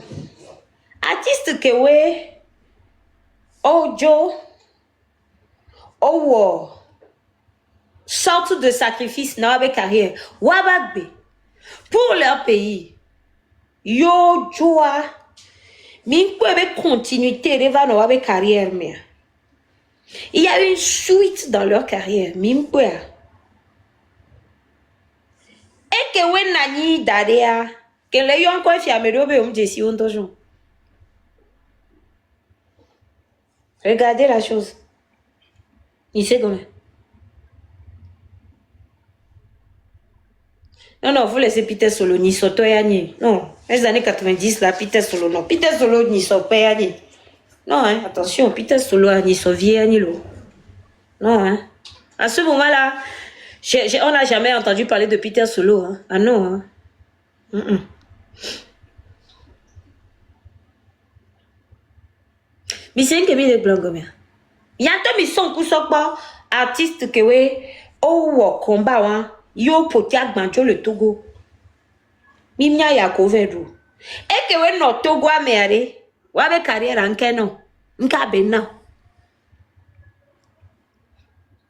artiste que we, Ojo, oh, sorte de sacrifice dans la carrière. Wabagbe. Pour leur pays. Yo joa. Min peut continuité de va dans la carrière. Il y a une suite dans leur carrière. Min peut. Et que we nani dadea. Que le yon quoi fiamerobe jesi on tojon. Regardez la chose. Il sait comment. Non, vous laissez Peter Solo, ni soto yani. Non, les années 90, là, Peter Solo, non. Peter Solo, ni soto yani. Non, hein, attention, Peter Solo, ni soviet yani lo. Non, hein. À ce moment-là, on n'a jamais entendu parler de Peter Solo, hein. Ah non, hein. Mais c'est une kemi de blanc, combien? Yanto mi son kusokba artiste que we o combat wan yo poti agbanjo le Togo. Mi mia ya coveru. E que we no Togo amere. Wa be carrière anke no. Nka be na.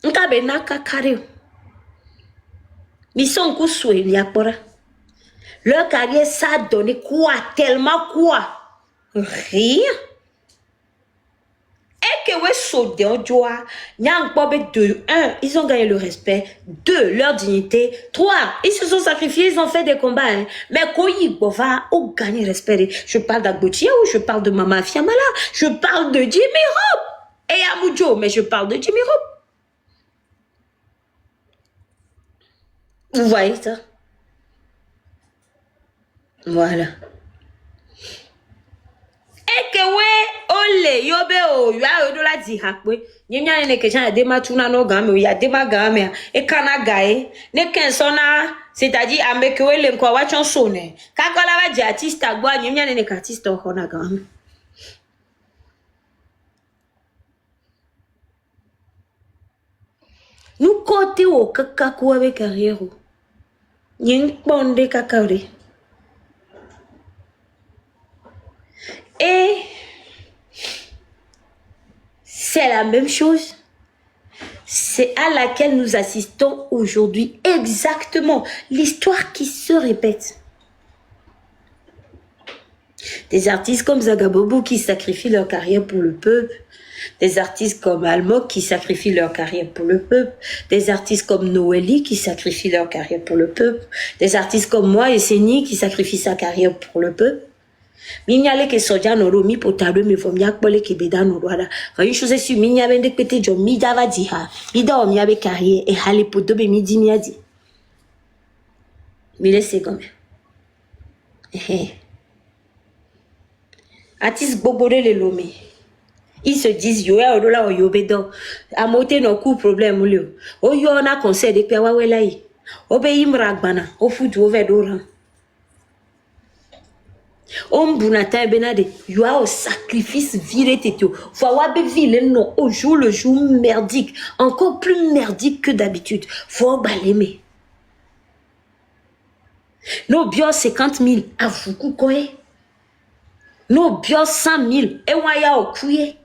Nka be na ka carrière. Mi son kuswe li akpora. Leur carrière ça a donné quoi? Tellement quoi? Rien. Et que ouais sauté en joie, de 1, ils ont gagné le respect, 2, leur dignité, 3, ils se sont sacrifiés, ils ont fait des combats, hein. Mais Koyi Bova ont gagné le respect. Je parle d'Agbotia ou je parle de Mama Fiamala, je parle de Jimmy Hop et Amujo, mais je parle de Jimmy Hop. Vous voyez ça? Voilà. Et que ouais, ole, yobe o, ya odo la di hakwe. Nyemya ne ke chan de matuna no game, ya de ma game, e kana gae, ne ken sona, c'est-à-dire avec we le kwa wachon sone. Kakola wa di artiste agwa, nyemya ne ke artiste o na game. Nous côté au kakako avec carrière. Nyeng bonde kakare. Et c'est la même chose. C'est à laquelle nous assistons aujourd'hui. Exactement. L'histoire qui se répète. Des artistes comme Zagabobo qui sacrifient leur carrière pour le peuple. Des artistes comme Almok qui sacrifient leur carrière pour le peuple. Des artistes comme Noélie qui sacrifient leur carrière pour le peuple. Des artistes comme moi et Seni qui sacrifient sa carrière pour le peuple. Minyale ke soja noro mi potado mi fo miak pole ke beda noro ada. Une chose est sûre, minya bende pete jo mi dava di ha. Mi da o mi abe carrière et hali poto be mi di mi adi. Mi laisse comme. Artiste bobore le lomé. Ils se disent yo ya odola o yo bedo. Amote no coup problème lio. O yo na conseil de pe wa welai. O be imra gbana, o fudu o vedora. Ombunata benade, you as au sacrifice viré tétio. Faut wabe ville non au jour le jour merdique, encore plus merdique que d'habitude. Faut balémer. Nos bios 50 000 à Foukou koé. Nos bios 100 000 et waya au couye.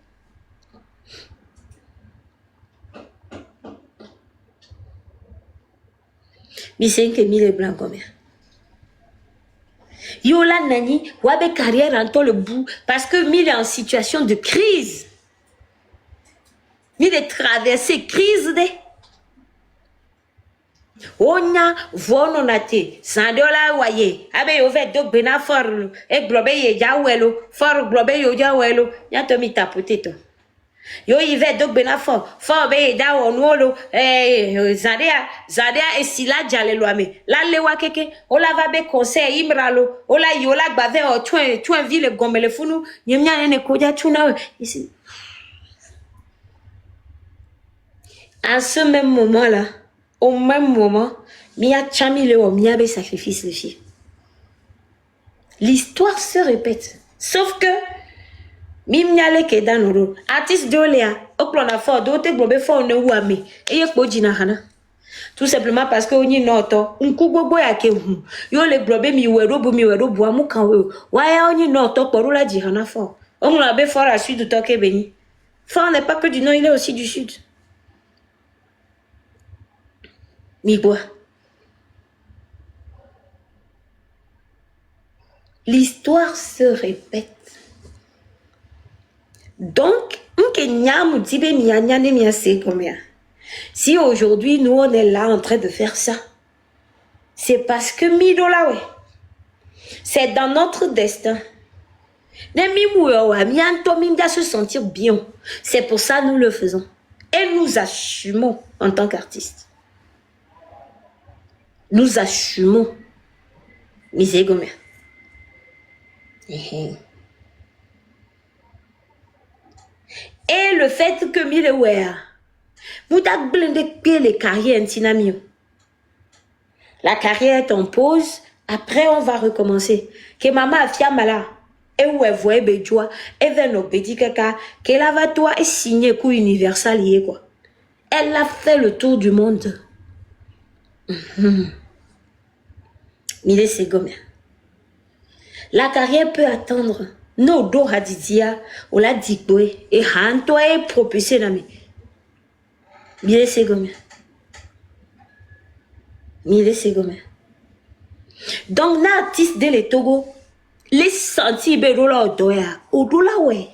Mais c'est que 1000 blancs combien? Yola Nani, wabe carrière en le bout, parce que Mille est en situation de crise. Mille est traversé crise de. Onya vono nate sandola waye abe yo ve dog bena for e globe ye jawelo for globe yo jawelo nyato mi tapote to yo y ve dog bena for be da onolo zadea e sila jale loame la lewa keke ola va be conseil imralo ola yola gbave o twen ville gomele funu nyemnya ne koja tuna ici à ce même moment là au même moment, Mia Chamileo, Mia be sacrifice les filles. L'histoire se répète. Sauf que, Mimnyale ke danoro, artiste d'Oléa, Oklona fort, d'autres globes fort ne ouame, et yekbo jinahana. Tout simplement parce que on y note, un kugobo ya ke yo le globe mi wero bu amu kanwe. Waya on y note, pour la jihana fort. On l'a be fort à sud de Toke Beni. Fort n'est pas que du nord, il est aussi du sud. Migwa. L'histoire se répète. Donc, si aujourd'hui nous on est là en train de faire ça, c'est parce que Midolawe, c'est dans notre destin. Se sentir bien. C'est pour ça que nous le faisons. Et nous assumons en tant qu'artistes. Nous assumons. Misé Gomer. Et le fait que Milewea, Moudak blende les carrières antinamio. La carrière est en pause, après on va recommencer. Que maman a fait mala, et où elle voit Béjoua, et vers nos petits caca, qu'elle va toi et signer coup universal y est quoi. Elle a fait le tour du monde. Mille Segomer. La carrière peut attendre. No do hadidia, ou la dikboe, et hantoa et propulsé nami. Mille Segomer. Mille Segomer. Donc, na artiste de le Togo, les sentis bedola odoya, odola we.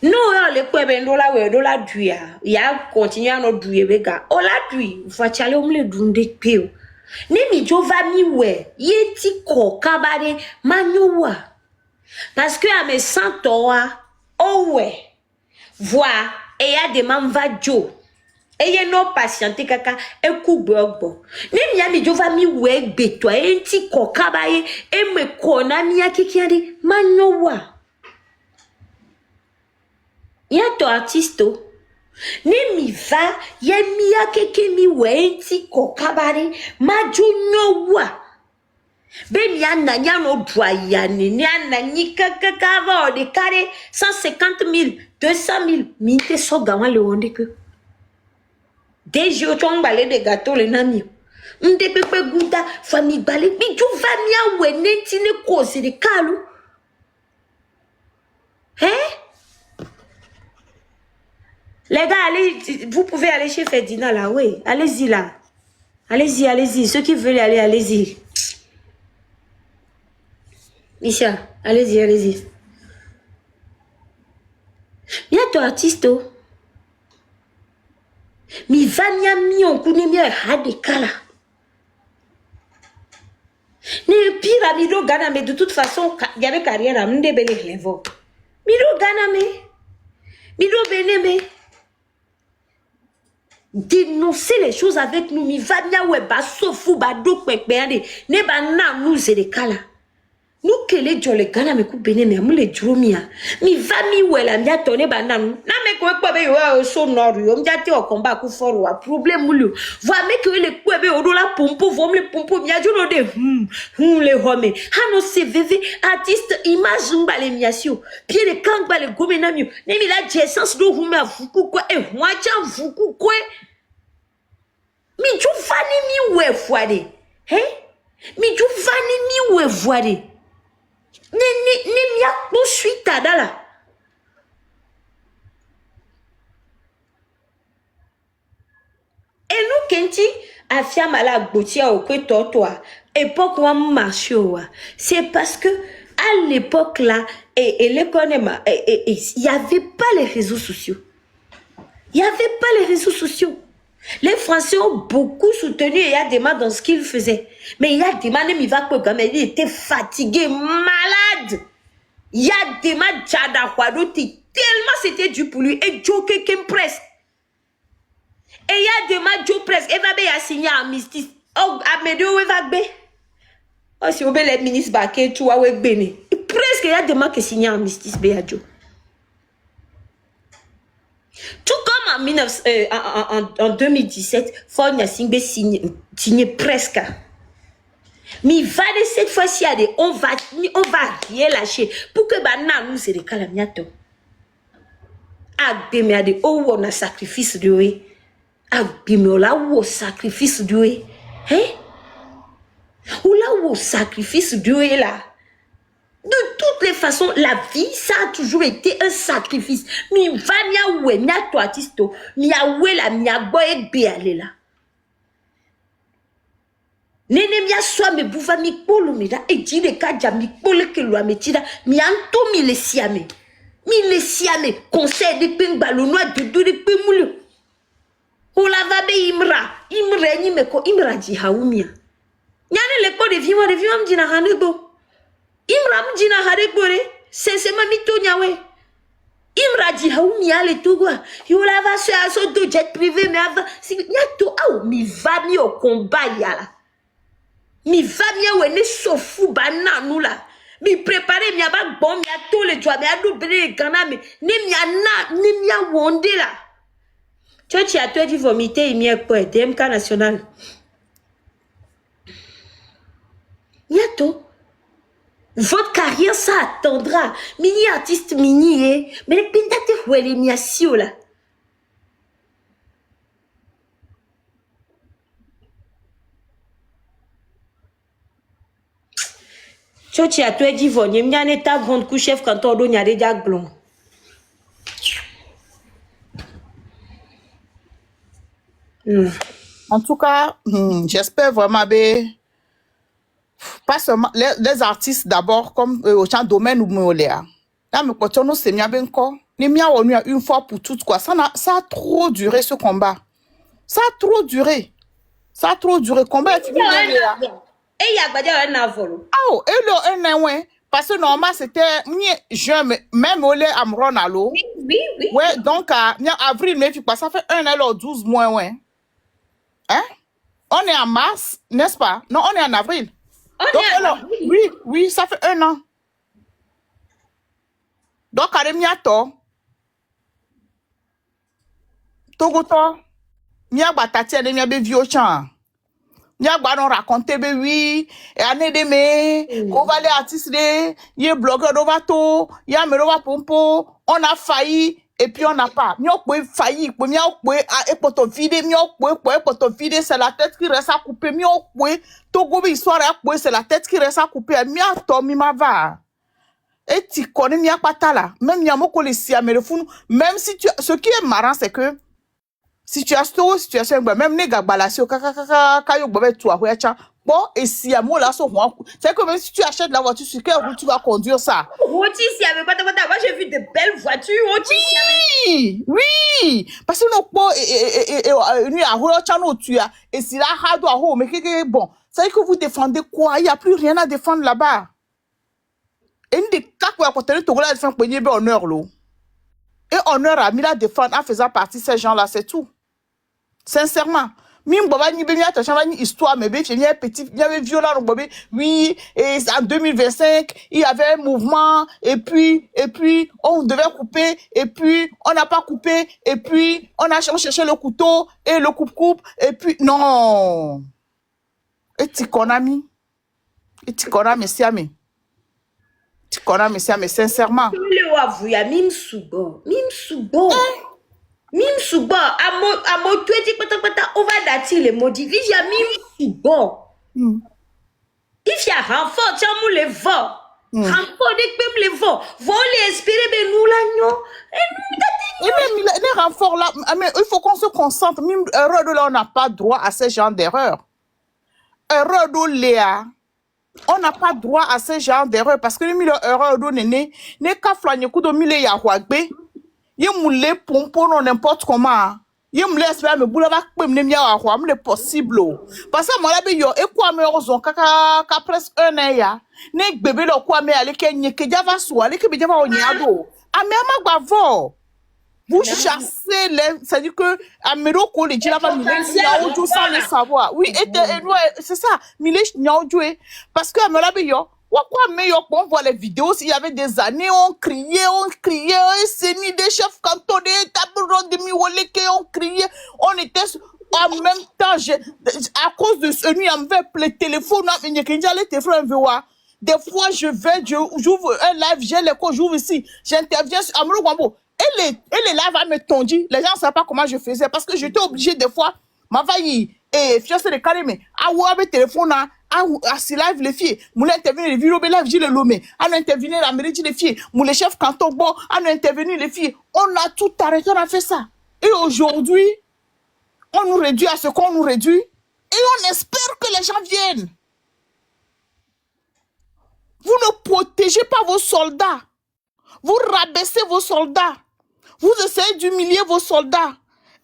No, les kwebe ndola we, odola duya. Ya continue à notre duye bega. Ola duye, vachale omle dunde peo. Nemi jova mi we, yeti ko kabade manyowa. Parce que à mes 100 ans, oh ouais, voir, et y a des mamva jo. Et y a non patienté kaka, et koubogbo. Nemi ya mi jova mi we beto, et ti ko kabaye, et me kona mi ya kikiande manyowa. Y a to artisto. Nemi va, ye mi ya keke mi we ti ko kabare, majonyowa. Ben yana no doyane, yana ni kakava de carré 150 000, 200 000, minte so gawan le onde que. Des jours on balé de gâteaux le nami. Mde pepe gouda, famille balé, mi jo va mia we neti ne cause de calou. Hein? Les gars, allez, vous pouvez aller chez Ferdinand là, oui. Allez-y là. Allez-y, allez-y. Ceux qui veulent aller, allez-y. Misha, allez-y, allez-y. Mia to artiste. Mi vanya mi on kune mi hade kala. Ne pyramido gana mais de toute façon, il y avait carrière à mde bele levo. Mido gana me. Mido bene me. Dénoncer les choses avec nous. Mi vanya we ba sofu ba do kwekbeande. Ne ba na nous c'est des kala. Nous que les jolles gana me coupe bene me amule dromia. Mi va mi wela mi atone banam. Na me ko ekwe be yo so noru yo mi ati o combat ku for wa problème mulu. Voa me que le kwe be odo la pompo vom le pompo mi ajuno de le home. Hano se veve artiste image mbale miasio. Pied de kang bale gomena mi. Ne mi la essence do hume afuku ko e hwacha vuku ko. Mi ju fani mi we fuade. Hein? Mi ju fani mi we fuade. Ne mia poursuite dala. Et nous kenti afia mala gbotia au kwe toi époque où marché c'est parce que à l'époque là et l'économie il y avait pas les réseaux sociaux. Il y avait pas les réseaux sociaux. Les Français ont beaucoup soutenu Eyadema dans ce qu'il faisait. Mais Eyadema ne m'y va pas comme il était fatigué, malade. Eyadema Tchadahwado, tellement c'était dur pour lui. Et Joe Kekem presque. Eyadema Joe presque. Eva Be a signé armistice. Oh, Amédeo Eva Be. Oh, si vous voulez les ministres Baké, tu vois, Bene. Presque Eyadema qui signé armistice, Be a Joe. Tout comme en 2017, Fon Yasingbe signé presque. Mais va de cette fois-ci, on va rien lâcher pour que Bana nous se recalamiato. Agbe a de oh on a sacrifice de eux. Agbe là où sacrifice de eux. Hein? Ou là où sacrifice de eux là. De toutes les façons, la vie, ça a toujours été un sacrifice. Mi va mia we mia to artisto, mia we la mia boy be ale là. Nene mia soa me bouva mi polo mi da e jide kaja mi polo ke lo ametida mi anto mi le siame. Mi le siame conseil de ping balono de de pemulu. O la va be imra ni me ko imra ji haumia. Nyane le ko de vimo mjina hanebo. Imra mjina harebore, sense mamito nyawe. Imra di haumi ale tugwa. Yo la va se aso do jet privé mais avant si nyato au mi va mi au combat yala. Mi va mi we ne sofu bana nous là. Mi préparer mi aba bon mi a tous les joie mi a doublé kana mi ni mi a ni mi a wonde là. Tu as toi dit vomiter mi a quoi DMK national. Nyato votre carrière, ça attendra. Mini artiste, mini, eh. Mais les pintates, où elle est miasio, là. Tu as toi dit, Vonye, m'y en est à grande couche, chef, quand on donne à des diaglons. En tout cas, j'espère vraiment pas seulement les artistes d'abord comme au champ domaine ou Moléa. Là, mais quand on s'est mis à ben quoi, les miens ont eu une fois pour toutes quoi. Ça a trop duré ce combat. Ça a trop duré. Ça a trop duré. Combat est fini. Et il y a pas un avolo. Ah, et le ouais. Parce que normalement c'était jeune, même au lait Amron à l'eau. Oui. Ouais, donc à avril, mais ça fait 1 an, 12 mois, ouais. Hein? On est en mars, n'est-ce pas? Non, on est en avril. Oui, ça fait 1 an. Donc, Aremiato, Togoto, Miagba Tati, Miabe Viochan. Miagba non raconté, oui, et année de mai, qu'on va les artistes, yé blogueur d'Ovato, y'a Merova Pompo, on a failli, et puis on n'a pas. Miao pouvez failli, miao pouvez, et pour te vider, c'est la tête qui reste à couper, miao pouvez, Togo, histoire à couper, c'est la tête qui reste à couper, miao mi va. Et tu connais mia pata là, même Yamoko les siamélefoun, même si tu, ce qui est marrant, c'est que, situation, même les gars balasio, kayo bobe toi, bon, et si à moi là, c'est que même si tu achètes la voiture, sur quelle route tu vas conduire ça? Roti, si avait pas moi j'ai vu de belles voitures, oui, parce que nous, bon, et à Rochano, tu as, et si là, hado à home, mais bon, c'est que vous défendez quoi? Il n'y a plus rien à défendre là-bas. Et une des cas où on continue de défendre pour y honneur l'eau. Et honneur à Mila défendre en faisant partie de ces gens-là, c'est tout. Sincèrement. Mim baba ni bemi attention ni histoire mais bien il y a petit il y avait violent oui et en 2025 il y avait un mouvement et puis on devait couper et puis on n'a pas coupé et puis on cherché le couteau et le coupe et puis non et tu connais siamé tu connais siamé sincèrement le avouya mim subo Mim subo, à mon tu dis pata, on va dater les maudits. Il y a mim subo. Il y a renfort, tiens, nous les vents. Renfort, même les vents. Vont les inspirer, mais nous l'agneau. Et même les renforts là, mais il faut qu'on se concentre. Même erreur de là, on n'a pas droit à ce genre d'erreur. Erreur de Léa. On n'a pas droit à ce genre d'erreur parce que les erreur de Néné, n'est qu'à flanyer coup de mille yahouagbe. Yé moulé pompo non n'importe comment. Il me laisse faire me bouleva me ne mia wa me possible. Parce que moi la be yo e kwa me ozon ka presque 1 an ya. Ne bébé lo kwa me ale ke nye ke java so ale ke be java o nyado. Ame ama gba vo. Vous chassez les, c'est-à-dire que Amero ko le dit là-bas, sans le savoir. Oui, c'est ça. Mille joué parce que Amero yo. On voit les vidéos, il y avait des années, on criait, c'est ni des chefs cantons, des tableaux de Miwoleke, on criait, on était en même temps, à cause de ce nuit, on me fait le téléphone, des fois, j'ouvre un live, j'ai les cours, j'ouvre ici, j'interviens sur Amelo Guambo, et les lives à me tondit, les gens ne savent pas comment je faisais, parce que j'étais obligé des fois, ma vaille, et fiancé de Karimé, à ou avec téléphone, à si live les filles, moulin intervenir les vidéos, live, j'ai le lomé, à intervenir la mairie, les filles, moulin chef canton, bon, à intervenir les filles, on a tout arrêté, on a fait ça. Et aujourd'hui, on nous réduit à ce qu'on nous réduit, et on espère que les gens viennent. Vous ne protégez pas vos soldats, vous rabaissez vos soldats, vous essayez d'humilier vos soldats,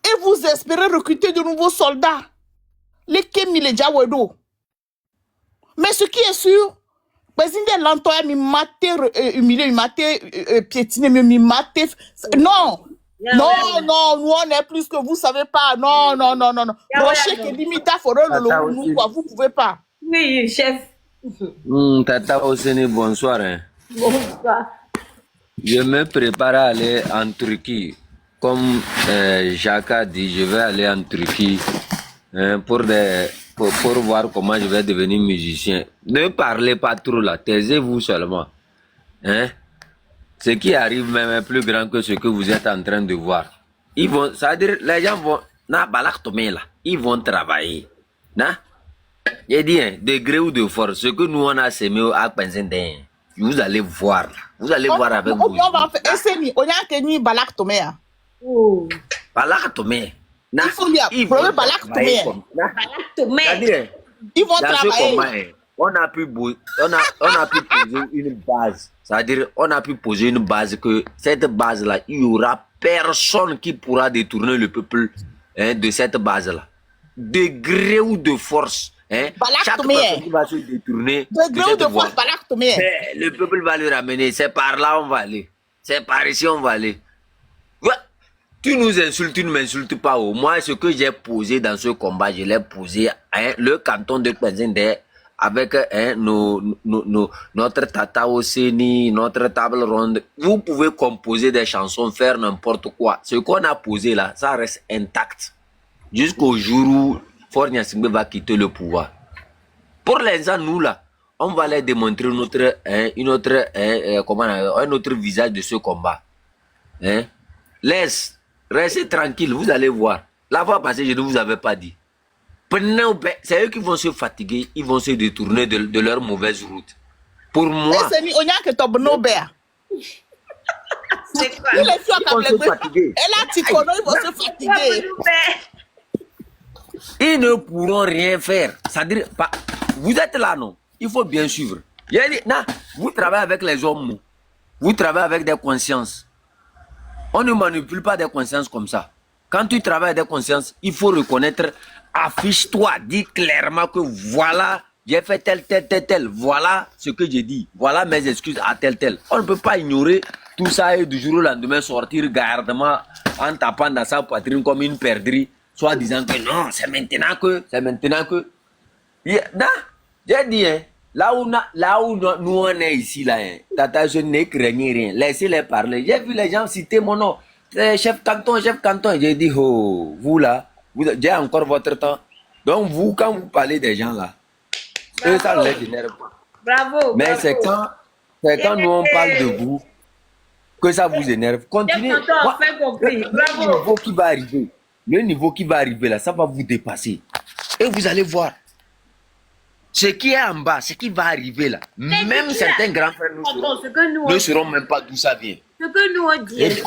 et vous espérez recruter de nouveaux soldats. Les Kemi, les Jawedo. Mais ce qui est sûr, Bézinde l'entoya mi maté humilié, mi maté piétiné, mi maté. Non, non, nous on est plus que vous savez pas. Non. Rocher qui limite à forêt le quoi, vous pouvez pas. Oui, chef. Tata Oseni, bonsoir. Bonsoir. Je me prépare à aller en Turquie. Comme Jacques a dit, je vais aller en Turquie pour voir comment je vais devenir musicien. Ne parlez pas trop là, taisez-vous seulement. Hein? Ce qui arrive même est plus grand que ce que vous êtes en train de voir. Ils vont, ça veut dire, les gens vont, ils vont travailler. J'ai dit, de gré ou de force, ce que nous on a semé à Penzenden, vous allez voir. Vous allez voir avec vous. On va faire SMI, on a qu'à Balak Tomea. Balak Tomea. Il faut dire, Ils vont travailler. On a pu poser une base. C'est-à-dire, on a pu poser une base que cette base-là, il n'y aura personne qui pourra détourner le peuple de cette base-là. De gré ou de force. Chaque personne qui va se détourner de cette voie, le peuple va le ramener. C'est par là on va aller. C'est par ici on va aller. Ouais. Tu nous insultes, tu ne m'insultes pas. Moi, ce que j'ai posé dans ce combat, je l'ai posé le canton de Penzende avec notre Tata Oseni, notre table ronde. Vous pouvez composer des chansons, faire n'importe quoi. Ce qu'on a posé là, ça reste intact. Jusqu'au jour où Faure Gnassingbé va quitter le pouvoir. Pour l'instant, nous là, on va leur démontrer un autre visage de ce combat. Restez tranquille, vous allez voir. La fois passée, je ne vous avais pas dit. C'est eux qui vont se fatiguer, ils vont se détourner de leur mauvaise route. Pour moi, c'est quoi? Ils vont se fatiguer. Ils ne pourront rien faire. C'est-à-dire, vous êtes là, non? Il faut bien suivre. Vous travaillez avec les hommes, vous travaillez avec des consciences. On ne manipule pas des consciences comme ça. Quand tu travailles avec des consciences, il faut reconnaître, affiche-toi, dis clairement que voilà, j'ai fait tel. Voilà ce que j'ai dit. Voilà mes excuses à tel. On ne peut pas ignorer tout ça et du jour au lendemain sortir gardement en tapant dans sa poitrine comme une perdrix, soit disant que non, c'est maintenant que. J'ai dit, là où nous on est ici, là, Tata, je ne craignais rien. Laissez-les parler. J'ai vu les gens citer mon nom. Chef canton. J'ai dit, oh, vous là, j'ai encore votre temps. Donc vous, quand vous parlez des gens là, eux, ça ne les énerve pas. Bravo. Mais c'est quand nous on parle de vous que ça vous énerve. Continuez. Le niveau qui va arriver là, ça va vous dépasser. Et vous allez voir. Ce qui est en bas, ce qui va arriver là, même certains grands frères ne sauront même pas d'où ça vient. Ce que nous on dit,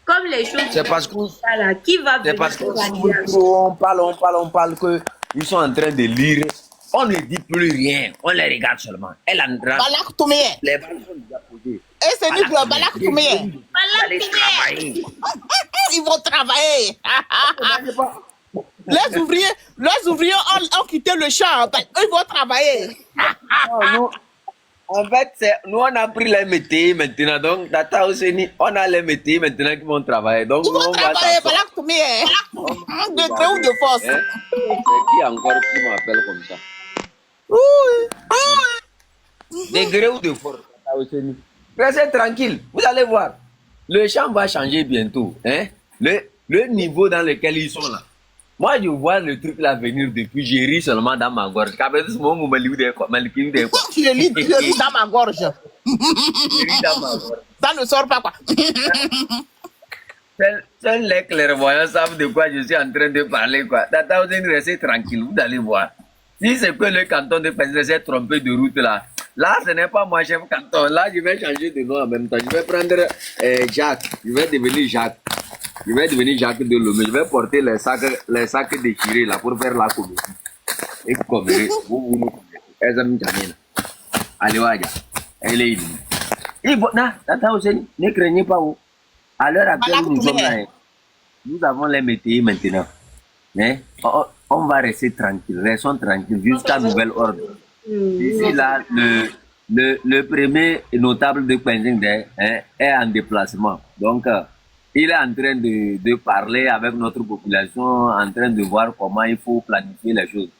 comme les choses, c'est parce que qui va venir, c'est parce qu'on parle que ils sont en train de lire. On ne dit plus rien, on les regarde seulement. Elle en Balak Toumé. Les balles sont déjà posées. Et c'est nous Balak Toumé. Allez travailler. Ils vont travailler. Les ouvriers ont quitté le champ. Ils vont travailler. Non, en fait, nous, on a pris les métiers maintenant. Donc, Tata Ouseni, on a les métiers maintenant qui vont travailler. Donc, Ils vont on va travailler. Voilà que tu mets. De gré ou de force. Hein? C'est qui encore qui m'appelle comme ça? De gré ou de force, Tata Ouseni? Restez tranquille, vous allez voir. Le champ va changer bientôt. Hein? Le niveau dans lequel ils sont là. Moi, je vois le truc là venir depuis, j'ai ri seulement dans ma gorge. Je lis dans ma gorge. Ça ne sort pas quoi. Seuls les clairvoyants savent de quoi je suis en train de parler, quoi. Tata, vous allez rester tranquille, vous allez voir. Si c'est que le canton de Pézé s'est trompé de route là, ce n'est pas moi chef canton. Là, je vais changer de nom en même temps. Je vais prendre Jacques. Je vais devenir Jacques. Je vais devenir Jacques Delomé. Je vais porter les sacs déchirés là pour faire la comédie. Et comédie, vous nous connaissez. Allez, ouais, elle est ici. Et voilà, Tata aussi, ne craignez pas. À l'heure actuelle, nous sommes là. Nous avons les métiers maintenant. Mais on va rester tranquille, restons tranquilles jusqu'à nouvel ordre. Ici, là, le premier notable de Kwenzing est en déplacement. Donc, il est en train de parler avec notre population, en train de voir comment il faut planifier les choses.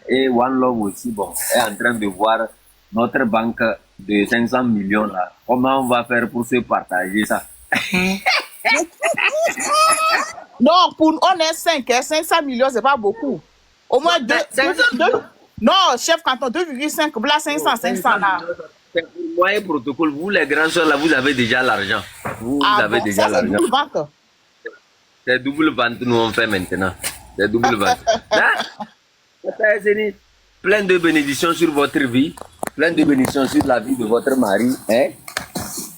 Et One Love aussi, bon, est en train de voir notre banque de 500 millions là. Comment on va faire pour se partager ça? Non, on est 5, 500 millions, c'est pas beaucoup. Au moins 2. Non, chef canton, 2,5, là, 500 là. C'est pour moi et protocole. Vous, les grands soeurs, là, vous avez déjà l'argent. Vous avez bon, déjà l'argent. C'est double vente. C'est double vente, nous on fait maintenant. C'est double vente. Là, plein de bénédictions sur votre vie, plein de bénédictions sur la vie de votre mari. Hein?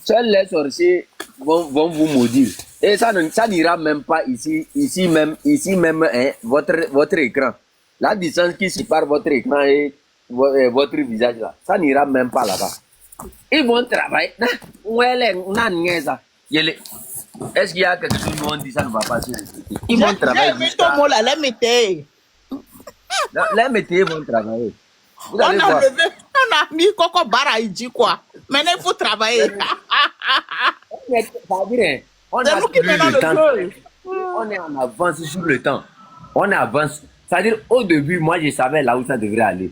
Seuls les sorciers vont vous maudire. Et ça n'ira même pas ici même, hein, votre écran. La distance qui sépare votre écran et votre visage là, ça n'ira même pas là-bas. Ils vont travailler. Est-ce qu'il y a quelque chose où on dit ça ne va pas se respecter? Ils vont travailler. Les métiers vont travailler. Vous allez voir. On a mis Coco Bara, il dit quoi? Maintenant, il faut travailler. On a plus le temps. On est en avance sur le temps. On avance. C'est-à-dire, au début, moi, je savais là où ça devrait aller.